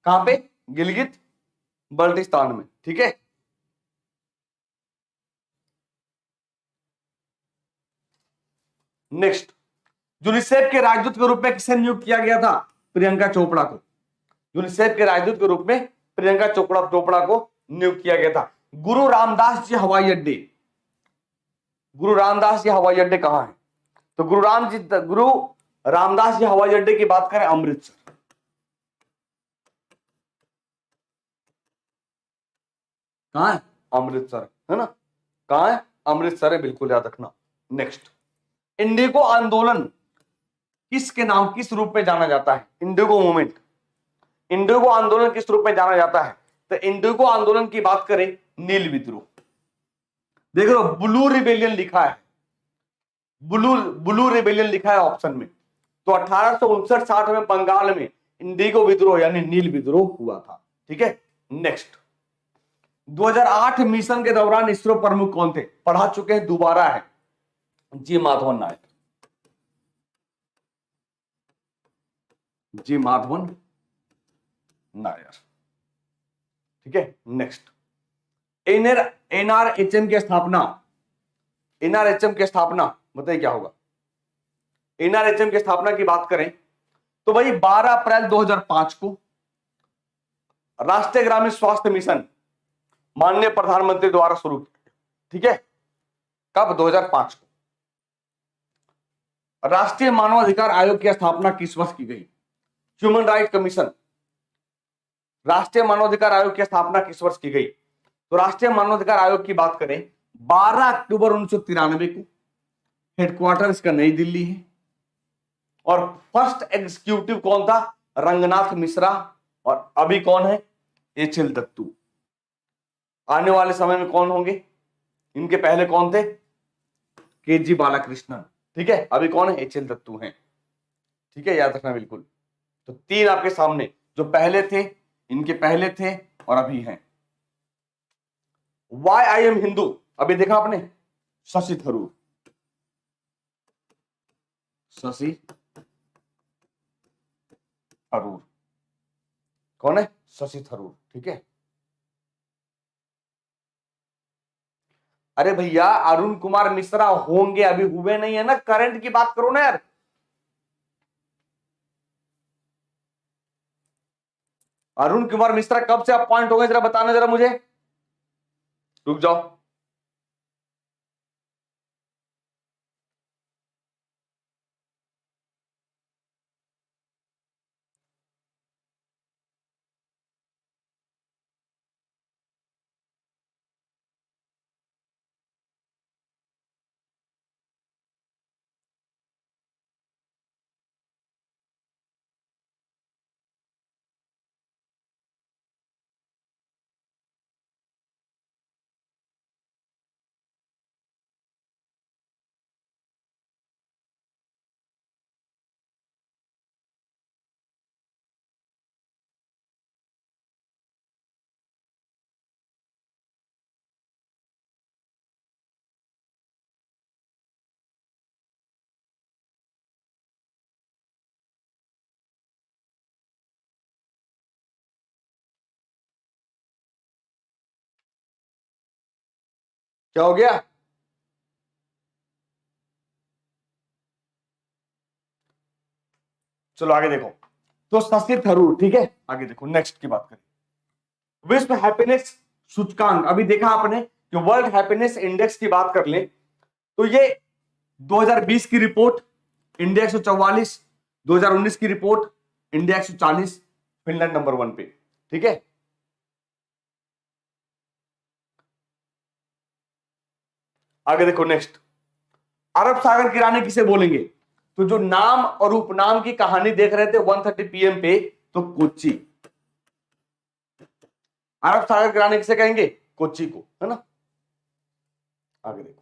Speaker 1: कहां पे? गिलगित बाल्टिस्तान में, ठीक है। नेक्स्ट, यूनिसेफ के राजदूत के रूप में किसे नियुक्त किया गया था? प्रियंका चोपड़ा को। यूनिसेफ के राजदूत के रूप में प्रियंका चोपड़ा को नियुक्त किया गया था। गुरु रामदास जी हवाई अड्डे, गुरु रामदास जी हवाई अड्डे कहां है? तो गुरु रामदास जी हवाई अड्डे की बात करें अमृतसर। कहां है? अमृतसर, है ना। कहां है? अमृतसर है, बिल्कुल याद रखना। नेक्स्ट, इंडिगो आंदोलन किसके नाम, किस रूप में जाना जाता है? इंडिगो मूवमेंट, इंडिगो आंदोलन किस रूप में जाना जाता है? तो इंडिगो आंदोलन की बात करें नील विद्रोह। देख लो ब्लू रिबेलियन लिखा है, ब्लू रिबेलियन लिखा है ऑप्शन में। तो 1859-60 में बंगाल में इंडिगो विद्रोह यानी नील विद्रोह हुआ था, ठीक है। नेक्स्ट, 2008 मिशन के दौरान इसरो प्रमुख कौन थे? पढ़ा चुके हैं, दोबारा है, जी माधवन नायक, जी माधवन नायर, ठीक है। नेक्स्ट, एनआरएचएम की स्थापना, एनआरएचएम की स्थापना बताइए क्या होगा? एनआरएचएम की स्थापना की बात करें तो भाई 12 अप्रैल 2005 को राष्ट्रीय ग्रामीण स्वास्थ्य मिशन माननीय प्रधानमंत्री द्वारा शुरू किया, ठीक है। कब? 2005 को। राष्ट्रीय मानवाधिकार आयोग की स्थापना किस वर्ष की गई? ह्यूमन राइट कमीशन, राष्ट्रीय मानवाधिकार आयोग की स्थापना किस वर्ष की गई? तो राष्ट्रीय मानवाधिकार आयोग की बात करें 12 अक्टूबर 1993 को, हेडक्वार्टर इसका नई दिल्ली है, और फर्स्ट एग्जीक्यूटिव कौन था? रंगनाथ मिश्रा, और अभी कौन है? एचएल दत्तू। आने वाले समय में कौन होंगे? इनके पहले कौन थे? केजी बालाकृष्णन, ठीक है। अभी कौन है? एचएल दत्तू हैं, ठीक है, याद रखना बिल्कुल। तो तीन आपके सामने, जो पहले थे, इनके पहले थे और अभी हैं। वाई आई एम हिंदू अभी देखा आपने? शशि थरूर, शशि थरूर, कौन है? शशि थरूर, ठीक है। अरे भैया अरुण कुमार मिश्रा होंगे, अभी हुए नहीं है ना, करंट की बात करो ना यार। अरुण कुमार मिश्रा कब से अपॉइंट हो गए, जरा बताना जरा मुझे, रुक जाओ। क्या हो गया? चलो आगे देखो। तो शशि थरूर, ठीक है, आगे देखो। नेक्स्ट की बात करें, विश्व हैप्पीनेस सूचकांक, अभी देखा आपने कि वर्ल्ड हैप्पीनेस इंडेक्स की बात कर ले तो ये 2020 की रिपोर्ट इंडिया 144, 2019 की रिपोर्ट इंडिया 140, फिनलैंड नंबर 1 पे, ठीक है। आगे देखो नेक्स्ट, अरब सागर की रानी किसे बोलेंगे? तो जो नाम और उपनाम की कहानी देख रहे थे 1:30 PM पे, तो कोच्चि, अरब सागर किराने किसे कहेंगे? कोच्चि को, है ना। आगे देखो,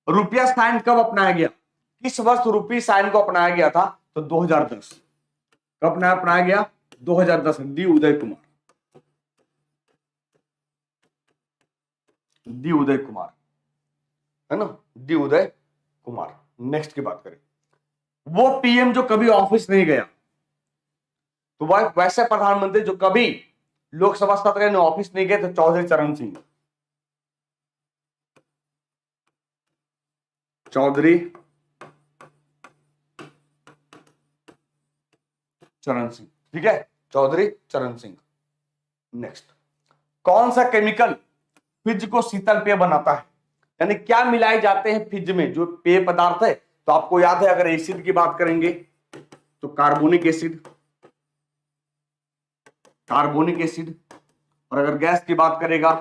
Speaker 1: रुपया साइन कब अपनाया गया? किस वर्ष रुपी साइन को अपनाया गया था? तो 2010। कब अपनाया गया? 2010। डी उदय कुमार, डी उदय कुमार, है ना, डी उदय कुमार। नेक्स्ट की बात करें, वो पीएम जो कभी ऑफिस नहीं गया, तो वह वैसे प्रधानमंत्री जो कभी लोकसभा सत्र में ऑफिस नहीं गए, तो चौधरी चरण सिंह, चौधरी चरण सिंह, ठीक है, चौधरी चरण सिंह। नेक्स्ट, कौन सा केमिकल फिज को शीतल पेय बनाता है? यानी क्या मिलाए जाते हैं फिज में, जो पेय पदार्थ है? तो आपको याद है, अगर एसिड की बात करेंगे तो कार्बोनिक एसिड, कार्बोनिक एसिड, और अगर गैस की बात करेगा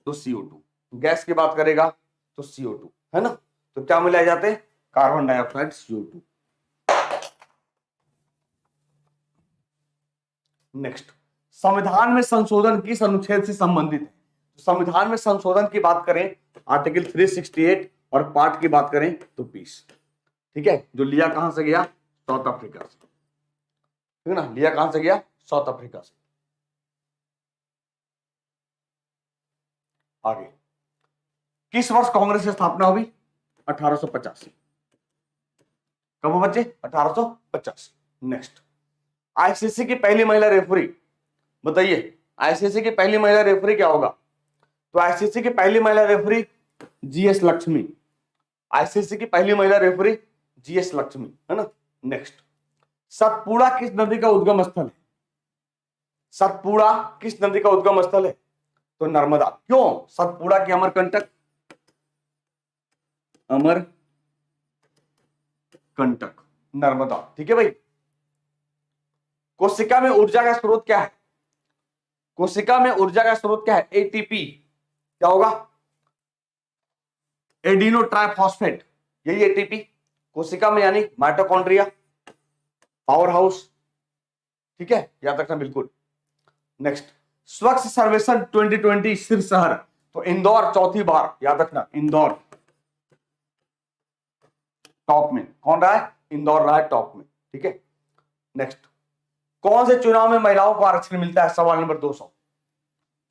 Speaker 1: तो CO2, गैस की बात करेगा तो CO2, है ना। तो क्या मिलाए जाते हैं? Carbon dioxide, CO2। नेक्स्ट, संविधान में संशोधन किस अनुच्छेद से संबंधित है? तो संविधान में संशोधन की बात करें आर्टिकल 368, और पार्ट की बात करें तो 20, ठीक है, जो लिया कहां से गया? साउथ अफ्रीका से, ठीक है ना, लिया कहां से गया? साउथ अफ्रीका से। आगे, किस वर्ष कांग्रेस की स्थापना हुई? 1885। कब हो बच्चे? 1885। नेक्स्ट, आईसीसी की पहली महिला रेफरी, बताइए आईसीसी की पहली महिला रेफरी क्या होगा? तो आईसीसी की पहली महिला रेफरी GS लक्ष्मी, आईसीसी की पहली महिला रेफरी GS लक्ष्मी, है ना। नेक्स्ट, सतपुड़ा किस नदी का उद्गम स्थल है? सतपुड़ा किस नदी का उद्गम स्थल है? तो नर्मदा। क्यों? सतपुड़ा की अमरकंटक, अमरकंटक, नर्मदा, ठीक है भाई। कोशिका में ऊर्जा का स्रोत क्या है? कोशिका में ऊर्जा का स्रोत क्या है? ATP। क्या होगा? एडिनो ट्राइफॉस्फेट, यही ATP कोशिका में, यानी माइटोकॉन्ड्रिया, पावर हाउस, ठीक है, याद रखना बिल्कुल। नेक्स्ट, स्वच्छ सर्वेक्षण 2020 शीर्ष शहर, तो इंदौर चौथी बार, याद रखना, इंदौर टॉप में। कौन रहा है? इंदौर रहा है टॉप में, ठीक है। नेक्स्ट, कौन से चुनाव में महिलाओं को आरक्षण मिलता है? सवाल नंबर 200,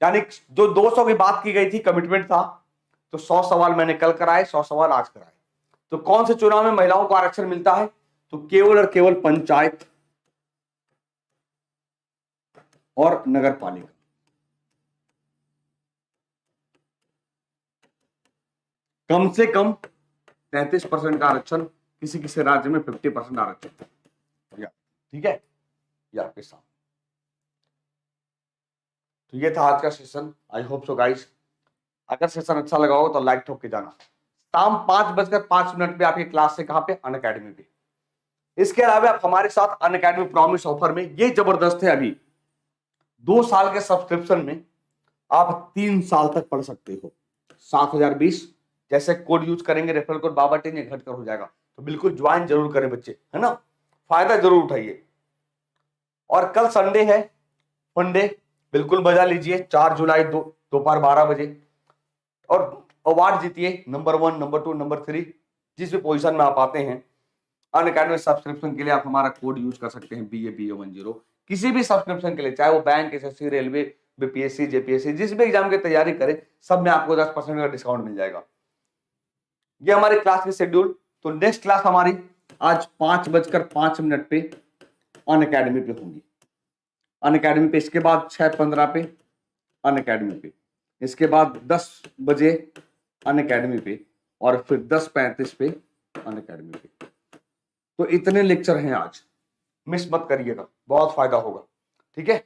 Speaker 1: यानी जो 200 की बात की गई थी, कमिटमेंट था, तो 100 सवाल मैंने कल कराए, 100 सवाल आज कराए। तो कौन से चुनाव में महिलाओं को आरक्षण मिलता है? तो केवल और केवल पंचायत और नगर पालिका। कम से कम 33% का आरक्षण, किसी किसी राज्य में 50% आरक्षण, ठीक है, ये आपके सामने। तो ये था आज का session. I hope so guys, अगर सेशन अच्छा लगा हो तो लाइक ठोक के जाना। शाम 5:05 पे आपकी क्लास से, कहां पे? अनअकैडमी पे। इसके अलावा आप हमारे साथ अनअकैडमी प्रॉमिस ऑफर में, ये जबरदस्त है, अभी 2 साल के सब्सक्रिप्शन में आप 3 साल तक पढ़ सकते हो। 7020 जैसे कोड यूज करेंगे, रेफरल कोड बाबा 10, ये घटकर हो जाएगा। तो बिल्कुल ज्वाइन जरूर करें बच्चे, है ना, फायदा जरूर उठाइए। और कल संडे है, फंडे, बिल्कुल बजा लीजिए, 4 जुलाई दोपहर 12 बजे, और अवार्ड जीतिए, नंबर 1, नंबर 2, नंबर 3, जिस भी पोजीशन में आप आते हैं। अनअकैडमी सब्सक्रिप्शन के लिए आप हमारा कोड यूज कर सकते हैं, BA10। किसी भी सब्सक्रिप्शन के लिए, चाहे वो bank, SSC, railway, BPSC, JPSC, जिस भी एग्जाम की तैयारी करें, सब में आपको 10% का डिस्काउंट मिल जाएगा। ये हमारी क्लास की शेड्यूल। तो नेक्स्ट क्लास हमारी आज 5:05 पे अनअकैडमी पे होगी, अनअकैडमी पे। इसके बाद 6:15 पे अनअकैडमी पे, इसके बाद 10 बजे अनअकैडमी पे, और फिर 10:35 पे अनअकैडमी पे। तो इतने लेक्चर हैं आज, मिस मत करिएगा, बहुत फायदा होगा, ठीक है।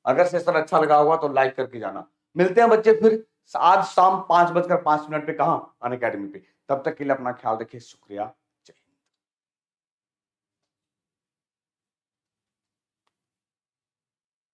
Speaker 1: अगर सेशन अच्छा लगा होगा तो लाइक करके जाना। मिलते हैं बच्चे फिर आज शाम 5:05 पे, कहां? अनअकैडमी पे। तब तक के लिए अपना ख्याल रखिए, शुक्रिया।